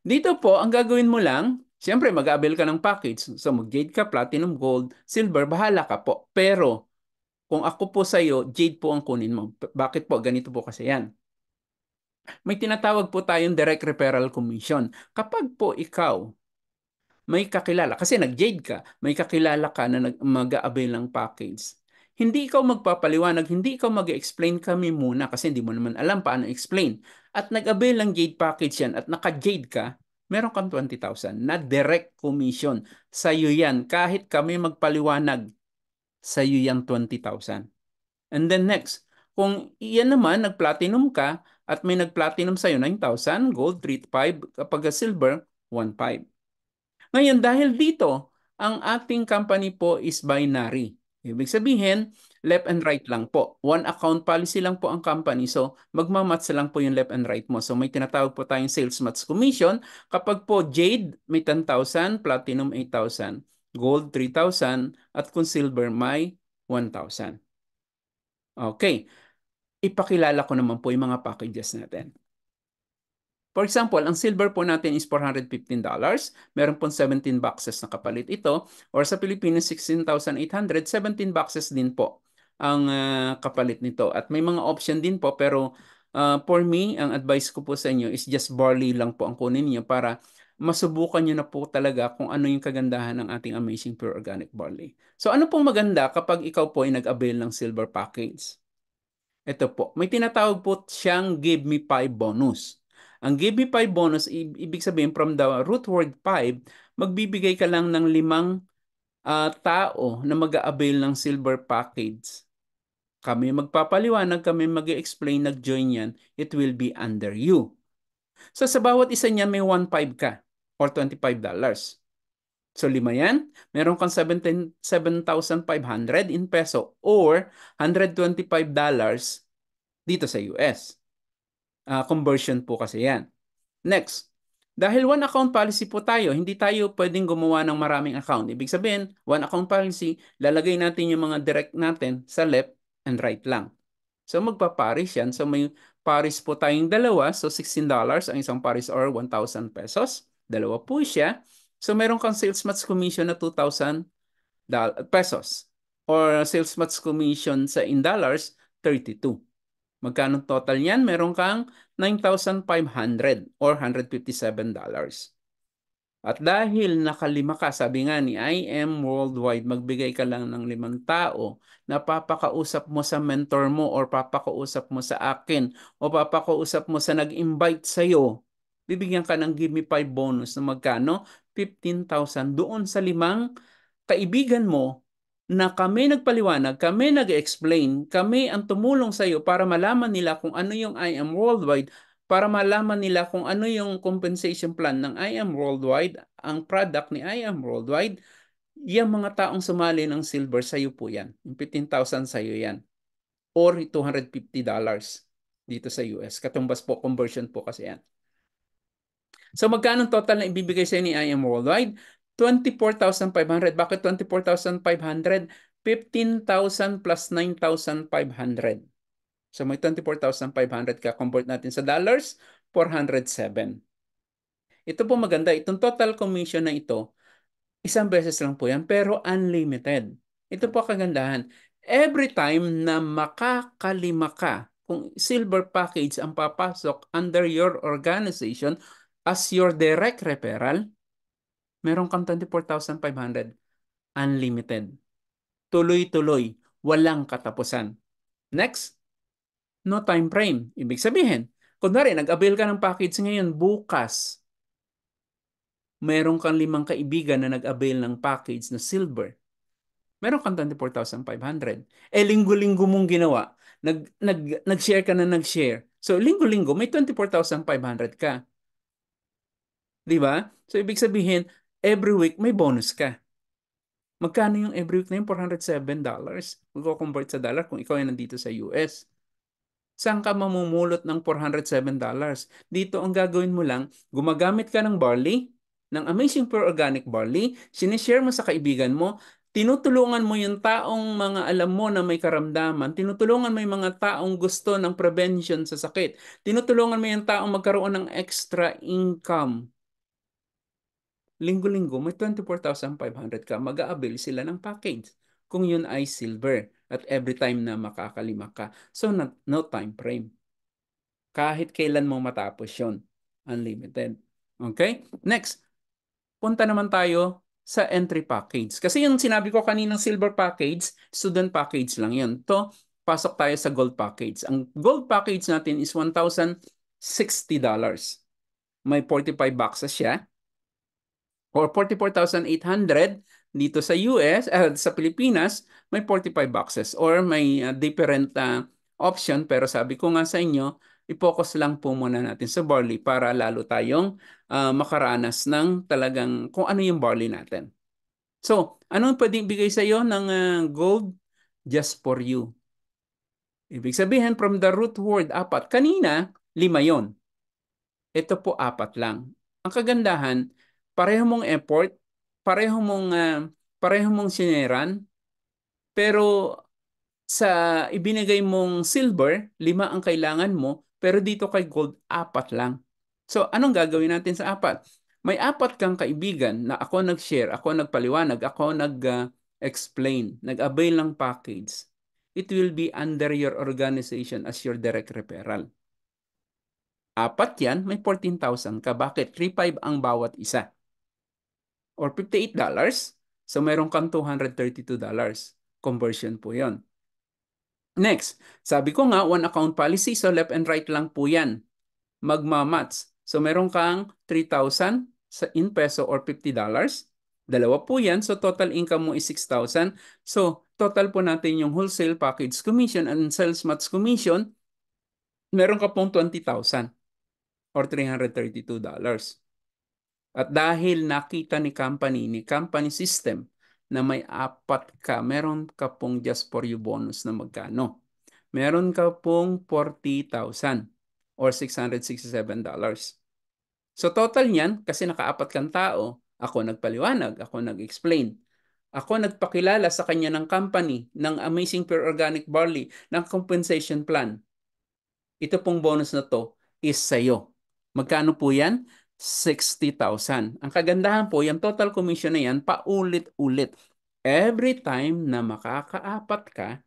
Dito po, ang gagawin mo lang, siyempre mag-avail ka ng package. So mag-Jade ka, Platinum, Gold, Silver, bahala ka po. Pero kung ako po sa iyo, Jade po ang kunin mo. Bakit po? Ganito po kasi yan. May tinatawag po tayong direct referral commission. Kapag po ikaw may kakilala, kasi nag-Jade ka, may kakilala ka na mag-a-avail ng package. Hindi ikaw magpapaliwanag, hindi ikaw mag-explain, kami muna kasi hindi mo naman alam paano explain. At nag-avail ng Jade package yan at naka-Jade ka, meron kang 20,000 na direct commission. Sa'yo yan, kahit kami magpaliwanag, sa'yo yan 20,000. And then next, kung iyan naman, nag-platinum ka at may nag-platinum sa'yo 9,000, gold 3,500, kapag silver 1,500. Ngayon, dahil dito, ang ating company po is binary. Ibig sabihin, left and right lang po. One account policy lang po ang company. So, magmamatch lang po yung left and right mo. So, may tinatawag po tayong sales match commission. Kapag po Jade, may 10,000, Platinum 8,000, Gold 3,000, at kung Silver, may 1,000. Okay. Ipakilala ko naman po yung mga packages natin. For example, ang silver po natin is $415. Meron pong 17 boxes na kapalit ito. Or sa Pilipinas, 16,800, 17 boxes din po ang kapalit nito. At may mga option din po, pero for me, ang advice ko po sa inyo is just barley lang po ang kunin niyo para masubukan nyo na po talaga kung ano yung kagandahan ng ating Amazing Pure Organic Barley. So ano pong maganda kapag ikaw po ay nag-avail ng silver package? Ito po, may tinatawag po siyang Give Me 5 bonus. Ang Give Me 5 bonus, ibig sabihin from the root word 5, magbibigay ka lang ng 5 tao na mag-a-avail ng silver package. Kami magpapaliwanag, kami mag-explain, nag-join yan, it will be under you. So sa bawat isa niya may 1.5 ka or $25. So 5 yan, meron kang 7,500 in peso or $125 dito sa US. Conversion po kasi yan. Next, dahil one account policy po tayo, hindi tayo pwedeng gumawa ng maraming account. Ibig sabihin, one account policy, lalagay natin yung mga direct natin sa left and right lang. So magpaparis yan. So may paris po tayong dalawa. So $16 ang isang paris or 1,000 pesos. Dalawa po siya. So meron kang sales match commission na 2,000 pesos. Or sales match commission sa in dollars, 32. Magkano total niyan? Meron kang 9,500 or $157. At dahil nakalima ka, sabi nga ni IM Worldwide, magbigay ka lang ng 5 tao na papakausap mo sa mentor mo or papakausap mo sa akin o papakausap mo sa nag-invite sa'yo, bibigyan ka ng Give Me 5 bonus na magkano? 15,000 doon sa 5 kaibigan mo na kami nagpaliwanag, kami nag-explain, kami ang tumulong sa iyo para malaman nila kung ano yung I Am Worldwide, para malaman nila kung ano yung compensation plan ng I Am Worldwide, ang product ni I Am Worldwide, yung mga taong sumali ng silver sa iyo po yan. Yung 15,000 sa iyo yan. Or $250 dito sa US. Katumbas po, conversion po kasi yan. So magkano total na ibibigay sa ni I Am Worldwide? 24,500. Bakit 24,500? 15,000 plus 9,500. So may 24,500 ka. Convert natin sa dollars, 407. Ito po maganda. Itong total commission na ito, Isang beses lang po yan, pero unlimited. Ito po kagandahan. Every time na makakalima ka, kung silver package ang papasok under your organization as your direct referral, meron kang 24,500 unlimited. Tuloy-tuloy, walang katapusan. Next, no time frame. Ibig sabihin, kunwari, nag-avail ka ng package ngayon, bukas, meron kang 5 kaibigan na nag-avail ng package na silver. Meron kang 24,500. Linggo-linggo mong ginawa. Nag-share ka na nag-share. So, linggo-linggo, may 24,500 ka. Di ba? So, ibig sabihin, every week may bonus ka. Magkano yung every week na yung $407? Magko-convert sa dollar kung ikaw ay nandito sa US. Saan ka mamumulot ng $407? Dito ang gagawin mo lang, gumagamit ka ng barley, ng Amazing Pure Organic Barley, sinishare mo sa kaibigan mo, tinutulungan mo yung taong mga alam mo na may karamdaman, tinutulungan mo yung mga taong gusto ng prevention sa sakit, tinutulungan mo yung taong magkaroon ng extra income. Linggo-linggo, may 24,500 ka, mag-a-avail sila ng package. Kung yun ay silver at every time na makakalima ka. So, no time frame. Kahit kailan mo matapos yun. Unlimited. Okay? Next, punta naman tayo sa entry package. Kasi yung sinabi ko kaninang silver package, student package lang yun. To, pasok tayo sa gold package. Ang gold package natin is $1,060. May 45 boxes siya. Or 44,800 dito sa US, sa Pilipinas, may 45 boxes. Or may different option. Pero sabi ko nga sa inyo, i-focus lang po muna natin sa barley para lalo tayong makaranas ng talagang kung ano yung barley natin. So, anong pwedeng bigay sa iyo ng gold? Just for you. Ibig sabihin, from the root word, 4. Kanina, 5 yon. Ito po 4 lang. Ang kagandahan, pareho mong effort, pareho mong sineran, pero sa ibinigay mong silver, 5 ang kailangan mo, pero dito kay gold, 4 lang. So, anong gagawin natin sa 4? May 4 kang kaibigan na ako nag-share, ako nagpaliwanag, ako nag-explain, nag-avail ng package. It will be under your organization as your direct referral. 4 yan, may 14,000 ka. Bakit? 3,500 ang bawat isa. Or $58. So, meron kang $232. Conversion po yon. Next, sabi ko nga, one account policy. So, left and right lang po yan. Magmamatch. So, meron kang 3,000 in peso or $50. Dalawa po yan. So, total income mo is 6,000. So, total po natin yung wholesale package commission and sales match commission. Meron ka pong 20,000 or $332. At dahil nakita ni company system na may 4 ka, meron ka pong just for you bonus na magkano? Meron ka pong 40,000 or $667. So total niyan, kasi naka-4 kang tao, ako nagpaliwanag, ako nag-explain. Ako nagpakilala sa kanya ng company, ng Amazing Pure Organic Barley, ng compensation plan. Ito pong bonus na to is sa'yo. Magkano po yan? 60,000. Ang kagandahan po, yung total commission na yan, paulit-ulit. Every time na makaka-4 ka,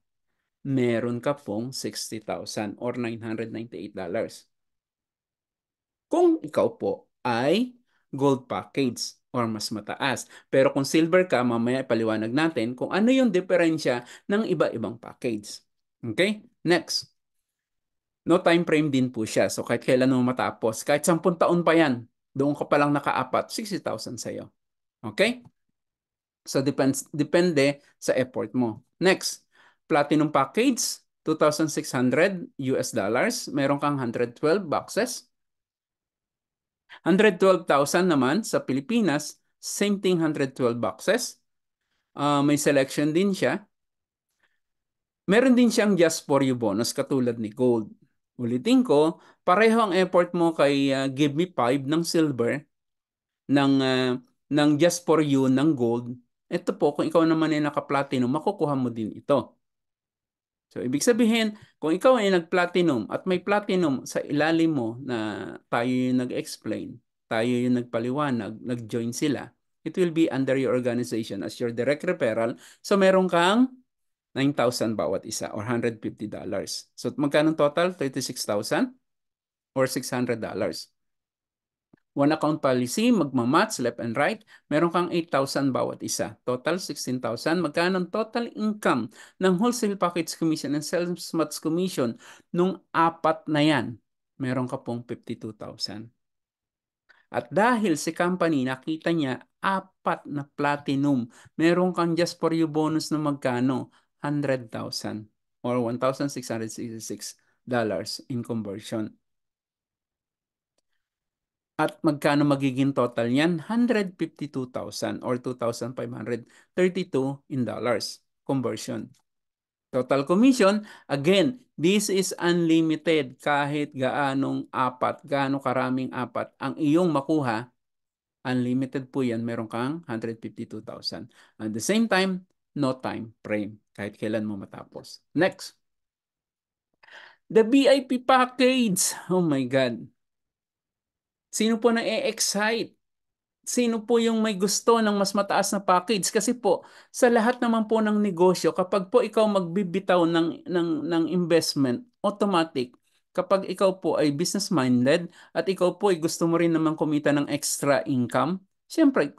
meron ka pong 60,000 or $998. Kung ikaw po ay gold package or mas mataas. Pero kung silver ka, mamaya ipaliwanag natin kung ano yung diferensya ng iba-ibang package. Okay? Next. No time frame din po siya. So kahit kailan mo matapos, kahit 10 taon pa yan, doon ka palang naka-4, 60,000 sa'yo. Okay? So depende sa effort mo. Next, platinum package, $2,600. Meron kang 112 boxes. 112,000 naman sa Pilipinas, same thing, 112 boxes. May selection din siya. Meron din siyang just for you bonus katulad ni gold. Ulitin ko, pareho ang effort mo kay Give Me 5 ng silver, ng just for you ng gold. Ito po, kung ikaw naman ay naka-platinum, makukuha mo din ito. So, ibig sabihin, kung ikaw ay nag-platinum at may platinum sa ilalim mo na tayo yung nag-explain, tayo yung nagpaliwanag, nag-join sila, It will be under your organization as your direct referral. So meron kang 9,000 bawat isa or $150. So magkano total? 36,000 or $600. One account policy, magmamatch left and right, meron kang 8,000 bawat isa. Total 16,000. Magkano ang total income ng wholesale package commission and sales match commission nung apat na yan? Meron ka pong 52,000. At dahil si company nakita niya apat na platinum, meron kang just for you bonus na magkano? 100,000 or $1,666 in conversion. At magkano magiging total niyan? 152,000 or 2,532 in dollars conversion. Total commission, again, this is unlimited kahit gaanong apat, gaano karaming apat ang iyong makuha, unlimited po yan, meron kang 152,000. At the same time, no time frame, kahit kailan mo matapos. Next. The VIP package. Oh my God. Sino po na-excite? Sino po yung may gusto ng mas mataas na package? Kasi po, sa lahat naman po ng negosyo, kapag po ikaw magbibitaw ng investment, automatic, kapag ikaw po ay business-minded at ikaw po ay gusto mo rin naman kumita ng extra income, siyempre,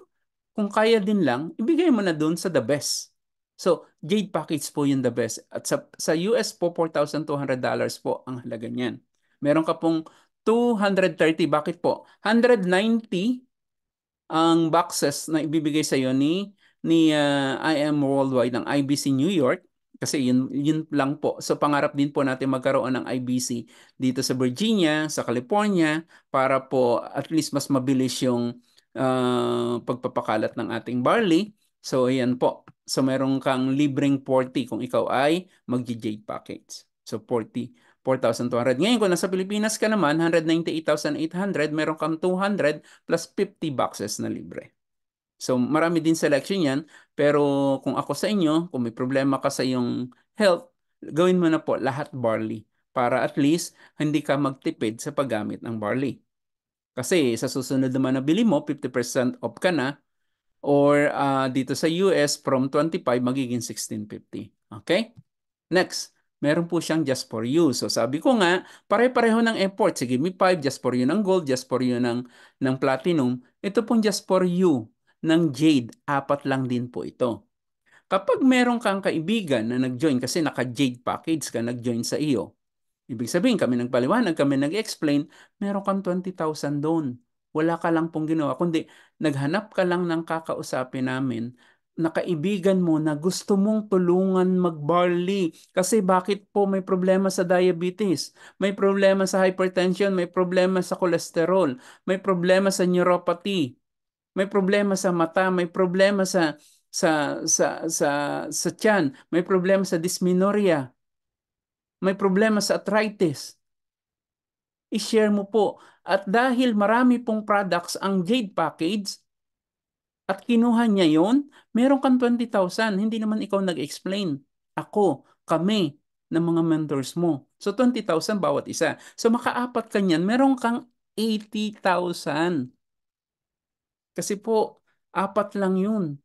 kung kaya din lang, ibigay mo na dun sa the best. So, Jade package po yung the best. At sa US po, $4,200 po ang halaga niyan. Meron ka pong 230. Bakit po? 190 ang boxes na ibibigay sa iyo ni IM Worldwide ng IBC New York kasi yun lang po. So pangarap din po natin magkaroon ng IBC dito sa Virginia, sa California para po at least mas mabilis yung pagpapakalat ng ating barley. So ayan po. So meron kang libreng 40 kung ikaw ay mag-Jade package. So 4,200. Ngayon, kung nasa Pilipinas ka naman, 198,800, meron kang 200 plus 50 boxes na libre. So, marami din selection yan. Pero kung ako sa inyo, kung may problema ka sa iyong health, gawin mo na po lahat barley para at least hindi ka magtipid sa paggamit ng barley. Kasi sa susunod naman na bili mo, 50% off ka na or dito sa US, from 25 magiging 1650. Okay? Next, meron po siyang just for you. So sabi ko nga, pare-pareho ng effort. Sige, me 5, just for you ng gold, just for you ng platinum. Ito pong just for you ng jade, apat lang din po ito. Kapag meron kang kaibigan na nag-join kasi naka-jade package ka, nag-join sa iyo, ibig sabihin kami nagpaliwanag, kami nag-explain, meron kang 20,000 doon. Wala ka lang pong ginawa, kundi naghanap ka lang ng kakausapin namin na kaibigan mo na gusto mong tulungan mag-barley. Kasi bakit po may problema sa diabetes, may problema sa hypertension, may problema sa cholesterol, may problema sa neuropathy, may problema sa mata, may problema sa tiyan, may problema sa dysmenorrhea, may problema sa arthritis. I-share mo po. At dahil marami pong products ang Jade package, at kinuha niya yon, meron kang 20,000. Hindi naman ikaw nag-explain. Ako, kami, ng mga mentors mo. So, 20,000 bawat isa. So, makaapat ka niyan, meron kang 80,000. Kasi po, apat lang yun.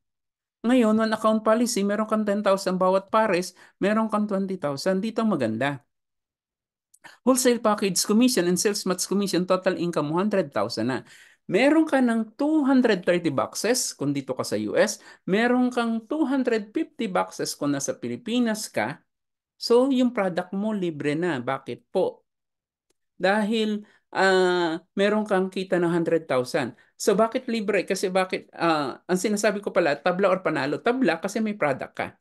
Ngayon, one account policy, meron kang 10,000 bawat pares, meron kang 20,000. Dito ang maganda. Wholesale package commission and sales match commission, total income 100,000 na. Meron ka ng 230 boxes kung dito ka sa US. Meron kang 250 boxes kung nasa Pilipinas ka. So, yung product mo libre na. Bakit po? Dahil meron kang kita ng 100,000. So, bakit libre? Kasi bakit, ang sinasabi ko pala, tabla or panalo. Tabla kasi may product ka.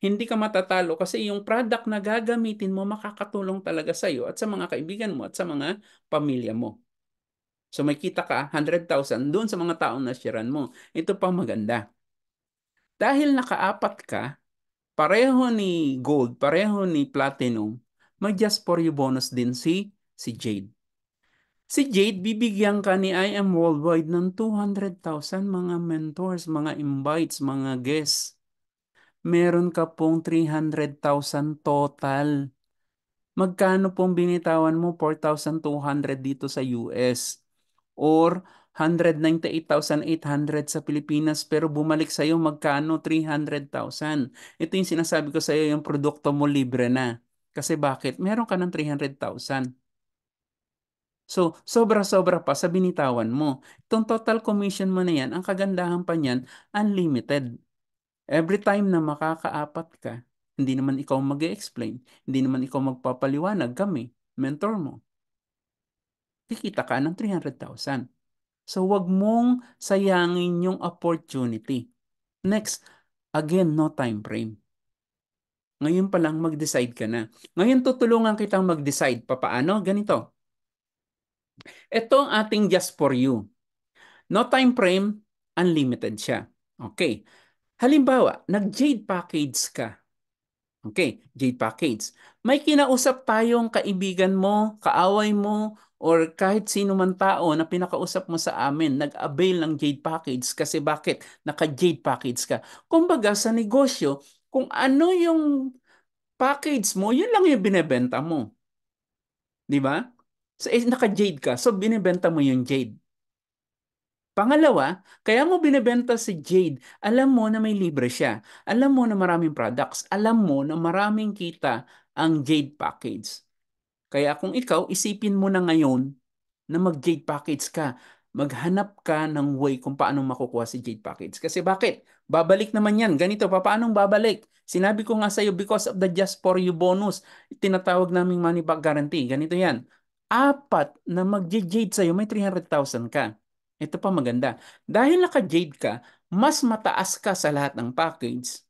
Hindi ka matatalo kasi yung product na gagamitin mo makakatulong talaga sa iyo at sa mga kaibigan mo at sa mga pamilya mo. So may kita ka, 100,000 doon sa mga taong nashiran mo. Ito pa maganda. Dahil nakaapat ka, pareho ni gold, pareho ni platinum, may just for you bonus din si Jade. Si Jade, bibigyan ka ni IM Worldwide ng 200,000 mga mentors, mga invites, mga guests. Meron ka pong 300,000 total. Magkano pong binitawan mo? 4,200 dito sa US. Or 198,800 sa Pilipinas pero bumalik sa'yo magkano? 300,000. Ito yung sinasabi ko sa'yo, yung produkto mo libre na. Kasi bakit? Meron ka ng 300,000. So, sobra-sobra pa sa binitawan mo. Itong total commission mo na yan, ang kagandahan pa niyan, unlimited. Every time na makakaapat ka, hindi naman ikaw mag-explain, hindi naman ikaw magpapaliwanag, kami, mentor mo, kikita ka ng 300,000. So, wag mong sayangin yung opportunity. Next, again, no time frame. Ngayon pa lang mag-decide ka na. Ngayon tutulungan kitang mag-decide. Papaano? Ganito. Ito ang ating just for you. No time frame, unlimited siya. Okay. Halimbawa, nag-Jade package ka. Okay, Jade package. May kinausap tayong kaibigan mo, kaaway mo, or kahit sino man tao na pinakausap mo sa amin, nag-avail ng Jade package kasi bakit? Naka-Jade package ka. Kumbaga sa negosyo, kung ano yung package mo, yun lang yung binebenta mo. Di ba? So, naka-Jade ka, so binebenta mo yung Jade. Pangalawa, kaya mo binebenta si Jade, alam mo na may libre siya. Alam mo na maraming products. Alam mo na maraming kita ang Jade package. Kaya kung ikaw, isipin mo na ngayon na mag-Jade package ka. Maghanap ka ng way kung paano makukuha si Jade package. Kasi bakit? Babalik naman yan. Ganito, paano babalik? Sinabi ko nga sa'yo, because of the just for you bonus, tinatawag naming money back guarantee. Ganito yan. Apat na mag-Jade sa'yo, may 300,000 ka. Ito pa maganda. Dahil naka-Jade ka, mas mataas ka sa lahat ng package.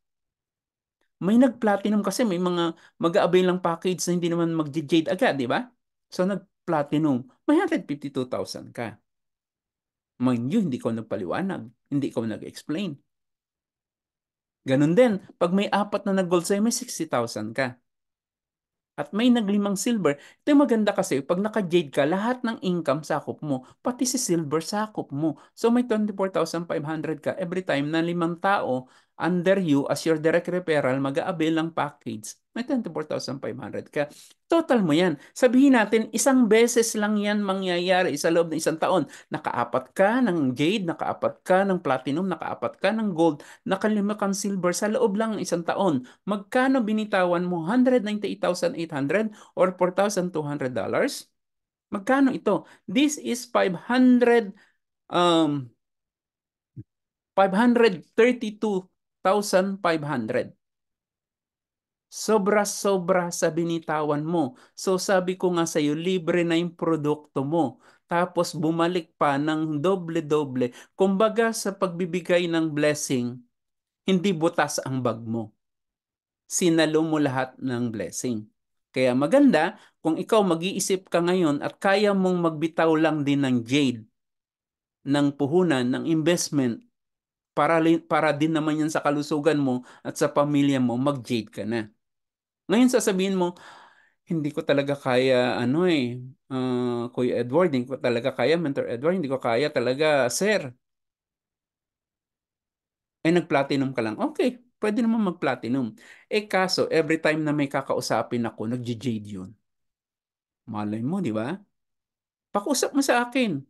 May nag-platinum kasi may mga mag-a-avail ng package na hindi naman mag-Jade agad, di ba? So nag-platinum, may 152,000 ka. Mind you, hindi ko nagpaliwanag, hindi ko nag-explain. Ganun din, pag may apat na nag-gold sa'yo, may 60,000 ka. At may naglimang silver. Ito yung maganda kasi, pag naka-Jade ka, lahat ng income sakop mo, pati si silver sakop mo. So may 24,500 ka every time na 5 tao under you as your direct referral mag-a-avail ng package. May 24,500 ka. Total mo yan. Sabihin natin, isang beses lang yan mangyayari sa loob ng isang taon. Nakaapat ka ng Jade, nakaapat ka ng Platinum, nakaapat ka ng Gold, nakalima kang silver sa loob lang ng isang taon. Magkano binitawan mo? 198,800 or $4,200? Magkano ito? This is 532,500. Sobra-sobra sa binitawan mo. So sabi ko nga sa iyo, libre na yung produkto mo. Tapos bumalik pa ng doble-doble. Kumbaga sa pagbibigay ng blessing, hindi butas ang bag mo. Sinalo mo lahat ng blessing. Kaya maganda kung ikaw mag-iisip ka ngayon at kaya mong magbitaw lang din ng Jade, ng puhunan, ng investment, para din naman yan sa kalusugan mo at sa pamilya mo, mag-Jade ka na. Ngayon sasabihin mo, hindi ko talaga kaya, Kuya Edward, hindi ko talaga kaya, Mentor Edward, hindi ko kaya talaga, Sir. Nag-platinum ka lang. Okay, pwede naman mag-platinum. Kaso, every time na may kakausapin ako, nag-jade yun. Malay mo, di ba? Pakusap mo sa akin.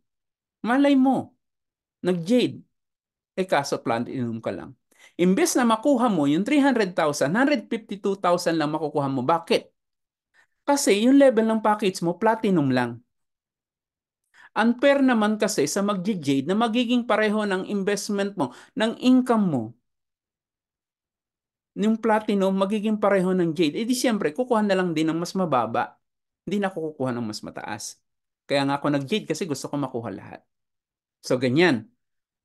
Malay mo, nag-jade. Kaso, platinum ka lang. Imbes na makuha mo yung 300,000, 152,000 lang makukuha mo. Bakit? Kasi yung level ng package mo, platinum lang. Unfair naman kasi sa mag-jade na magiging pareho ng investment mo, ng income mo. Yung platinum, magiging pareho ng jade. Di siyempre, kukuha na lang din ng mas mababa. Hindi na ako kukuha ng mas mataas. Kaya nga ako nag-jade kasi gusto ko makuha lahat. So, ganyan.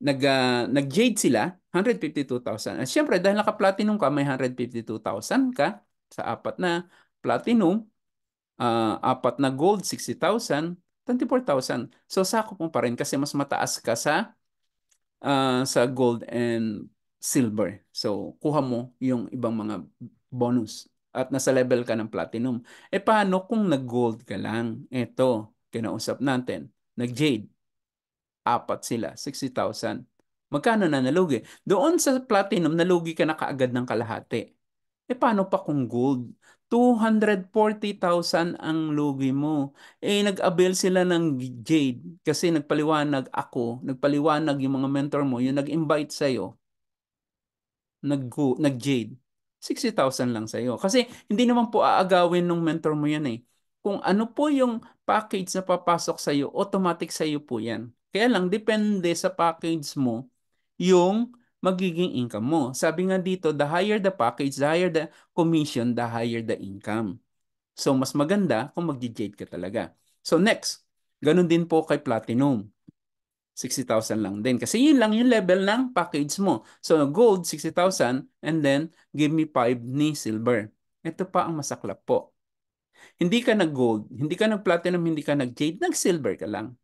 Nag-jade sila, 152,000. At siyempre, dahil naka-platinum ka, may 152,000 ka sa apat na platinum, apat na gold, 60,000, 24,000. So, sakop mo pa rin kasi mas mataas ka sa gold and silver. So, kuha mo yung ibang mga bonus at nasa level ka ng platinum. Paano kung nag-gold ka lang? Ito, kinausap natin. Nag-jade. Apat sila, 60,000. Magkano na nalugi? Doon sa platinum, nalugi ka na kaagad ng kalahati. Paano pa kung gold? 240,000 ang lugi mo. Nag-avail sila ng jade kasi nagpaliwanag yung mga mentor mo, yung nag-invite sa'yo, nag-jade. 60,000 lang sa'yo. Kasi hindi naman po aagawin ng mentor mo yan eh. Kung ano po yung package na papasok sa'yo, automatic sa'yo po yan. Kaya lang, depende sa package mo, yung magiging income mo. Sabi nga dito, the higher the package, the higher the commission, the higher the income. So, mas maganda kung mag-jade ka talaga. So, next, ganun din po kay Platinum. 60,000 lang din. Kasi yun lang yung level ng package mo. So, gold, 60,000 and then give me 5 ni silver. Ito pa ang masaklap po. Hindi ka nag-gold, hindi ka nag-platinum, hindi ka nag-jade, nag-silver ka lang.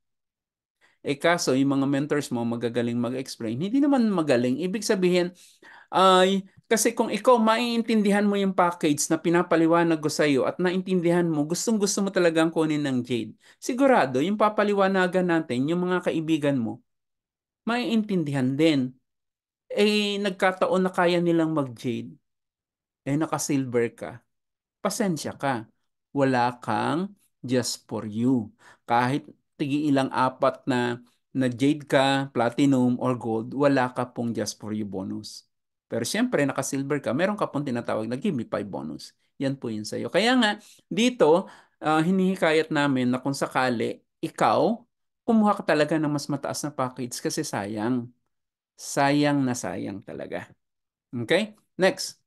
Kaso, yung mga mentors mo magagaling mag-explain, hindi naman magaling. Ibig sabihin, kasi kung ikaw maiintindihan mo yung package na pinapaliwanag ko sa iyo at naintindihan mo, gustong-gusto mo talagang kunin ng Jade, sigurado, yung papaliwanagan natin, yung mga kaibigan mo, maiintindihan din. Nagkataon na kaya nilang mag-Jade, naka-silver ka, pasensya ka. Wala kang just for you. Kahit tigi ilang apat na jade ka, platinum, or gold, wala ka pong just for you bonus. Pero siyempre, naka-silver ka, meron ka pong tinatawag na give me 5 bonus. Yan po yun sa'yo. Kaya nga, dito, hinihikayat namin na kung sakali, ikaw, kumuha ka talaga ng mas mataas na package kasi sayang. Sayang na sayang talaga. Okay? Next.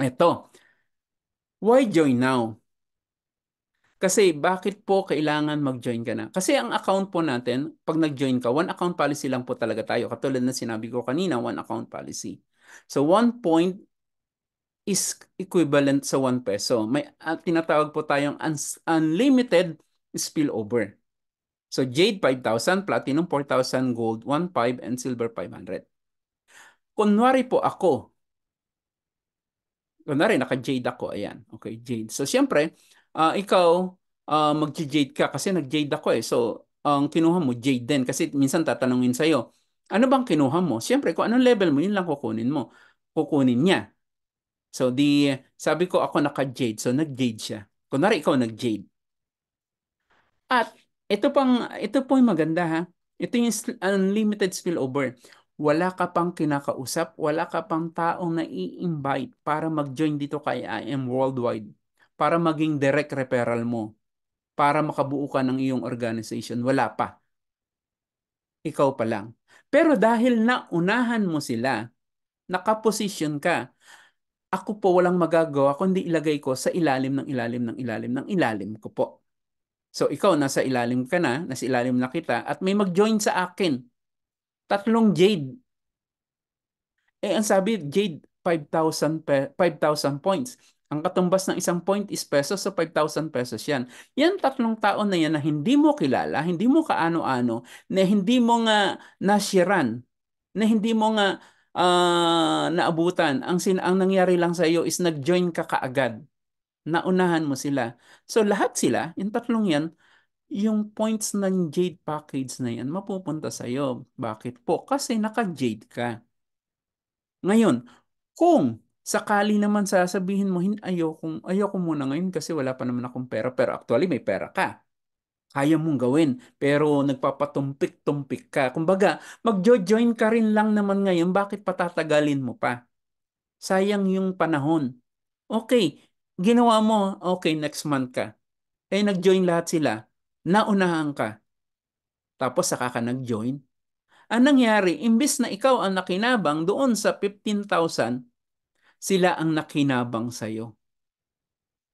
Ito. Why join now? Kasi bakit po kailangan mag-join ka na? Kasi ang account po natin, pag nag-join ka, one account policy lang po talaga tayo. Katulad na sinabi ko kanina, one account policy. So 1 point is equivalent sa 1 peso. May tinatawag po tayong unlimited spillover. So Jade 5,000, Platinum 4,000, Gold 1,500, and Silver 500. Kunwari po ako, kunwari, naka-jade ako. Ayan. Okay, jade. So, siyempre, ikaw, mag-jade ka kasi nag-jade ako eh. So, ang kinuha mo, jade din. Kasi minsan tatanungin sa'yo, ano bang kinuha mo? Siyempre, kung anong level mo, yun lang kukunin mo. Kukunin niya. So, sabi ko ako naka-jade. So, nag-jade siya. Kunwari, ikaw nag-jade. At, ito po yung maganda ha. Ito yung unlimited spillover. Wala ka pang kinakausap, wala ka pang taong nai-invite para mag-join dito kay I Am Worldwide, para maging direct referral mo, para makabuo ka ng iyong organization. Wala pa. Ikaw pa lang. Pero dahil naunahan mo sila, nakaposition ka, ako po walang magagawa kundi ilagay ko sa ilalim ng ilalim ng ilalim ng ilalim ko po. So ikaw, nasa ilalim ka na, nasa ilalim na kita, at may mag-join sa akin. 3 Jade. Ang sabi, Jade, 5,000 points. Ang katumbas ng isang point is pesos, so 5,000 pesos yan. Yan 3 taon na yan na hindi mo kilala, hindi mo kaano-ano, na hindi mo nga nashiran, na hindi mo nga naabutan. Ang nangyari lang sa iyo is nag-join ka kaagad. Naunahan mo sila. So lahat sila, yung 3 yan, yung points ng Jade package na yan, mapupunta sa iyo. Bakit po? Kasi naka-Jade ka. Ngayon, kung sakali naman sasabihin mo, ayoko muna ngayon kasi wala pa naman akong pera, pero actually may pera ka. Kaya mong gawin, pero nagpapatumpik-tumpik ka. Kumbaga, mag-join ka rin lang naman ngayon, bakit patatagalin mo pa? Sayang yung panahon. Okay, ginawa mo, okay, next month ka. Nag-join lahat sila, naunahan ka, tapos saka ka nag-join. Ang nangyari, imbis na ikaw ang nakinabang doon sa 15,000, sila ang nakinabang sa'yo.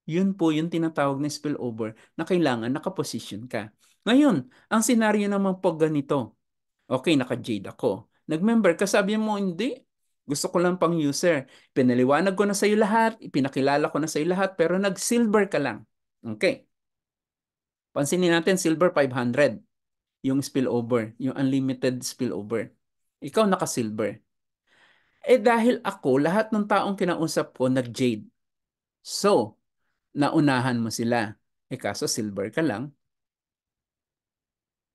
Yun po yung tinatawag na spillover na kailangan nakaposition ka. Ngayon, ang senaryo naman po ganito. Okay, naka-Jade ako. Nag-member ka, sabi mo, hindi. Gusto ko lang pang user. Pinaliwanag ko na sa'yo lahat, ipinakilala ko na sa'yo lahat, pero nag-silver ka lang. Okay. Pansinin natin, silver 500. Yung spillover, yung unlimited spillover. Ikaw naka-silver. Dahil ako, lahat ng taong kinausap ko nag-Jade. So, naunahan mo sila. Kaso silver ka lang.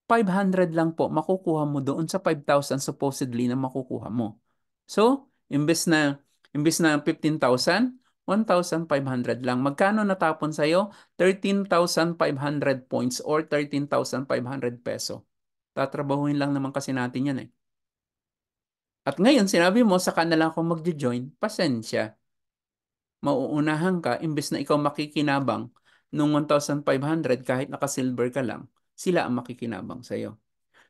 500 lang po makukuha mo doon sa 5,000 supposedly na makukuha mo. So, imbes na Imbis na 15,000, 1,500 lang. Magkano natapon sa'yo? 13,500 points or 13,500 peso. Tatrabahuin lang naman kasi natin yan eh. At ngayon, sinabi mo, saka na lang ako magjo-join, pasensya. Mauunahan ka, imbes na ikaw makikinabang nung 1,500 kahit naka-silver ka lang, sila ang makikinabang sa'yo.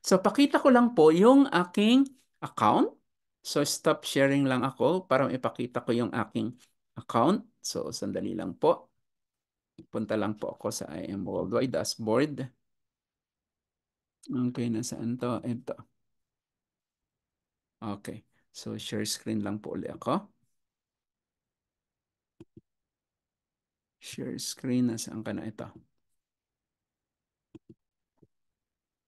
So, pakita ko lang po yung aking account. So, stop sharing lang ako para ipakita ko yung aking account. So, sandali lang po. Punta lang po ako sa IM Worldwide dashboard. Okay, nasaan to? Ito. Okay. So, share screen lang po ulit ako. Share screen. Nasaan ka na ito?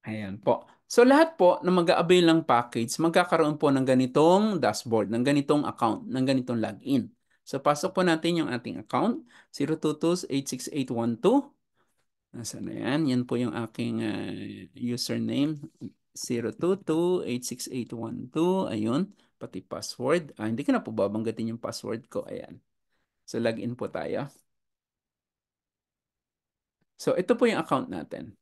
Ayan po. So lahat po na mag-a-avail ng package, magkakaroon po ng ganitong dashboard, ng ganitong account, ng ganitong login. So pasok po natin yung ating account, 022-86812. Nasaan na yan? Yan po yung aking username, 022-86812. Ayun, pati password. Hindi ko na po babanggatin yung password ko. Ayan. So login po tayo. So ito po yung account natin.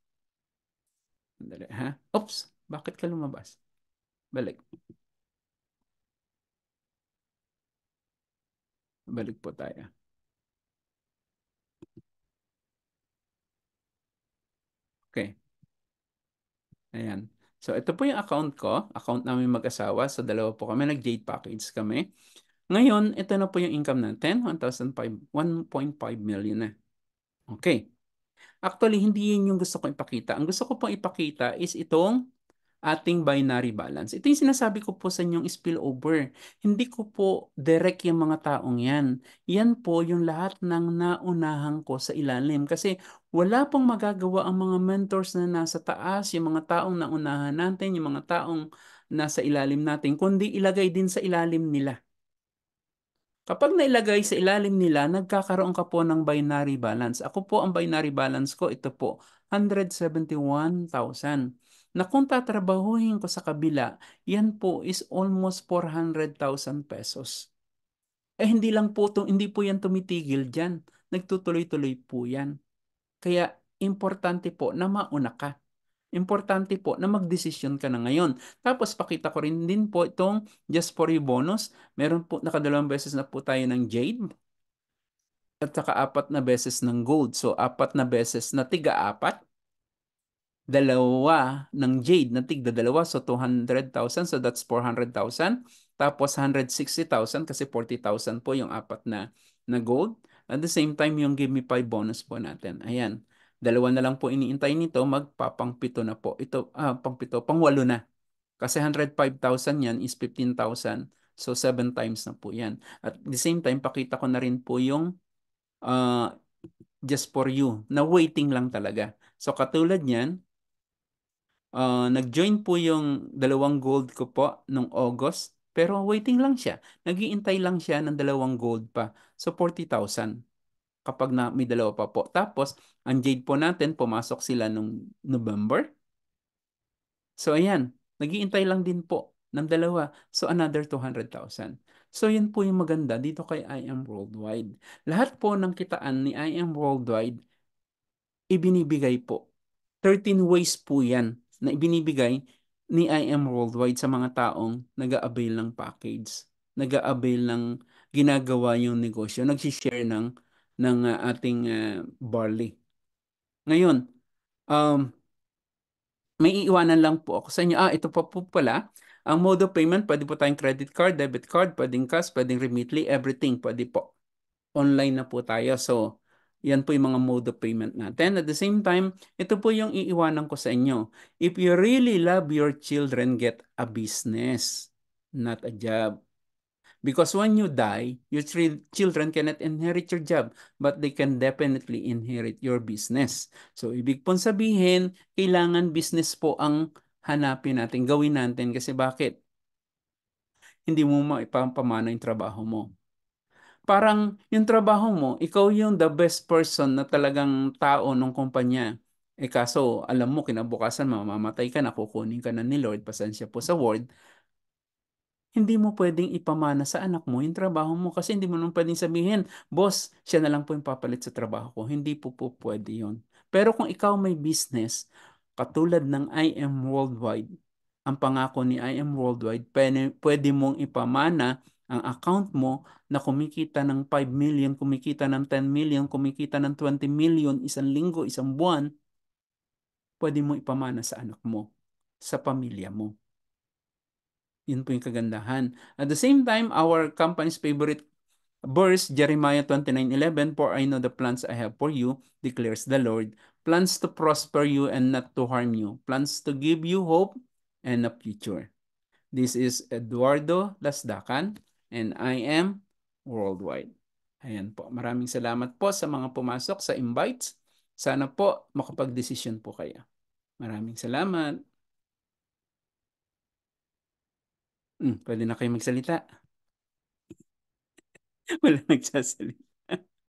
Sandali, ha? Oops, bakit ka lumabas? Balik. Balik po tayo. Okay. Ayan. So, ito po yung account ko. Account namin mag-asawa. So, dalawa po kami. Nag-Jade package kami. Ngayon, ito na po yung income natin. 1.5 million na. Okay. Actually, hindi yun yung gusto ko ipakita. Ang gusto ko pong ipakita is itong ating binary balance. Ito yung sinasabi ko po sa inyong spillover. Hindi ko po direct yung mga taong yan. Yan po yung lahat ng naunahan ko sa ilalim. Kasi wala pong magagawa ang mga mentors na nasa taas, yung mga taong naunahan natin, yung mga taong nasa ilalim natin, kundi ilagay din sa ilalim nila. Kapag nailagay sa ilalim nila, nagkakaroon ka po ng binary balance. Ako po, ang binary balance ko, ito po, 171,000. Na kung tatrabahuhin ko sa kabila, yan po is almost 400,000 pesos. Hindi lang po, hindi po yan tumitigil dyan. Nagtutuloy-tuloy po yan. Kaya, importante po na mauna ka. Importante po na magdesisyon ka na ngayon. Tapos pakita ko rin din po itong Just for You bonus. Meron po, nakadalawang beses na po tayo ng Jade at saka 4 na beses ng Gold. So 4 na beses na tiga-4. Dalawa ng Jade na tigda-2. So 200,000. So that's 400,000. Tapos 160,000 kasi 40,000 po yung 4 na Gold. At the same time, yung Give Me 5 bonus po natin. Ayan. Dalawa na lang po iniintay nito. Magpapangpito na po. Ito, pang-8 na. Kasi 105,000 yan is 15,000. So 7 times na po yan. At the same time, pakita ko na rin po yung uh, Just for You na waiting lang talaga. So katulad niyan, nag-join po yung 2 gold ko po nung August, pero waiting lang siya. Nag-iintay lang siya ng 2 gold pa. So 40,000 kapag na may dalawa pa po. Tapos, ang Jade po natin, pumasok sila nung November. So ayan, nag-iintay lang din po ng 2. So another 200,000. So yun po yung maganda dito kay I Am Worldwide. Lahat po ng kitaan ni I Am Worldwide, ibinibigay po. 13 ways po yan na ibinibigay ni I Am Worldwide sa mga taong nag-a-avail ng package, nag-a-avail ng ginagawa yung negosyo, nag-share ng ating barley. Ngayon, may iiwanan lang po ako sa inyo. Ito pa po pala. Ang mode of payment, pwede po tayong credit card, debit card, pwedeng cash, pwedeng Remitly, everything, pwede po. Online na po tayo. So, yan po yung mga mode of payment natin. At the same time, ito po yung iiwanan ko sa inyo. If you really love your children, get a business, not a job. Because when you die, your children cannot inherit your job, but they can definitely inherit your business. So, ibig pong sabihin, kailangan business po ang hanapin natin, gawin natin. Kasi bakit? Hindi mo maipapamana yung trabaho mo. Parang yung trabaho mo, ikaw yung the best person na talagang tao ng kumpanya. Kaso, alam mo, kinabukasan, mamamatay ka na, kukunin ka na ni Lord, pasensya po sa word, hindi mo pwedeng ipamana sa anak mo yung trabaho mo kasi hindi mo naman pwedeng sabihin, boss, siya na lang po yung papalit sa trabaho ko. Hindi po pwede yun. Pero kung ikaw may business, katulad ng I Am Worldwide, ang pangako ni I Am Worldwide, pwede mong ipamana ang account mo na kumikita ng 5 million, kumikita ng 10 million, kumikita ng 20 million, isang linggo, isang buwan, pwede mo ipamana sa anak mo, sa pamilya mo. Yun po yung kagandahan. At the same time, our company's favorite verse, Jeremiah 29:11, "For I know the plans I have for you, declares the Lord, plans to prosper you and not to harm you, plans to give you hope and a future." This is Eduardo Lasdacan, and I am Worldwide. Ayan po. Maraming salamat po sa mga pumasok sa invites. Sana po makapag-desisyon po kayo. Maraming salamat. Pwede na kayo magsalita. Wala nagsasalita.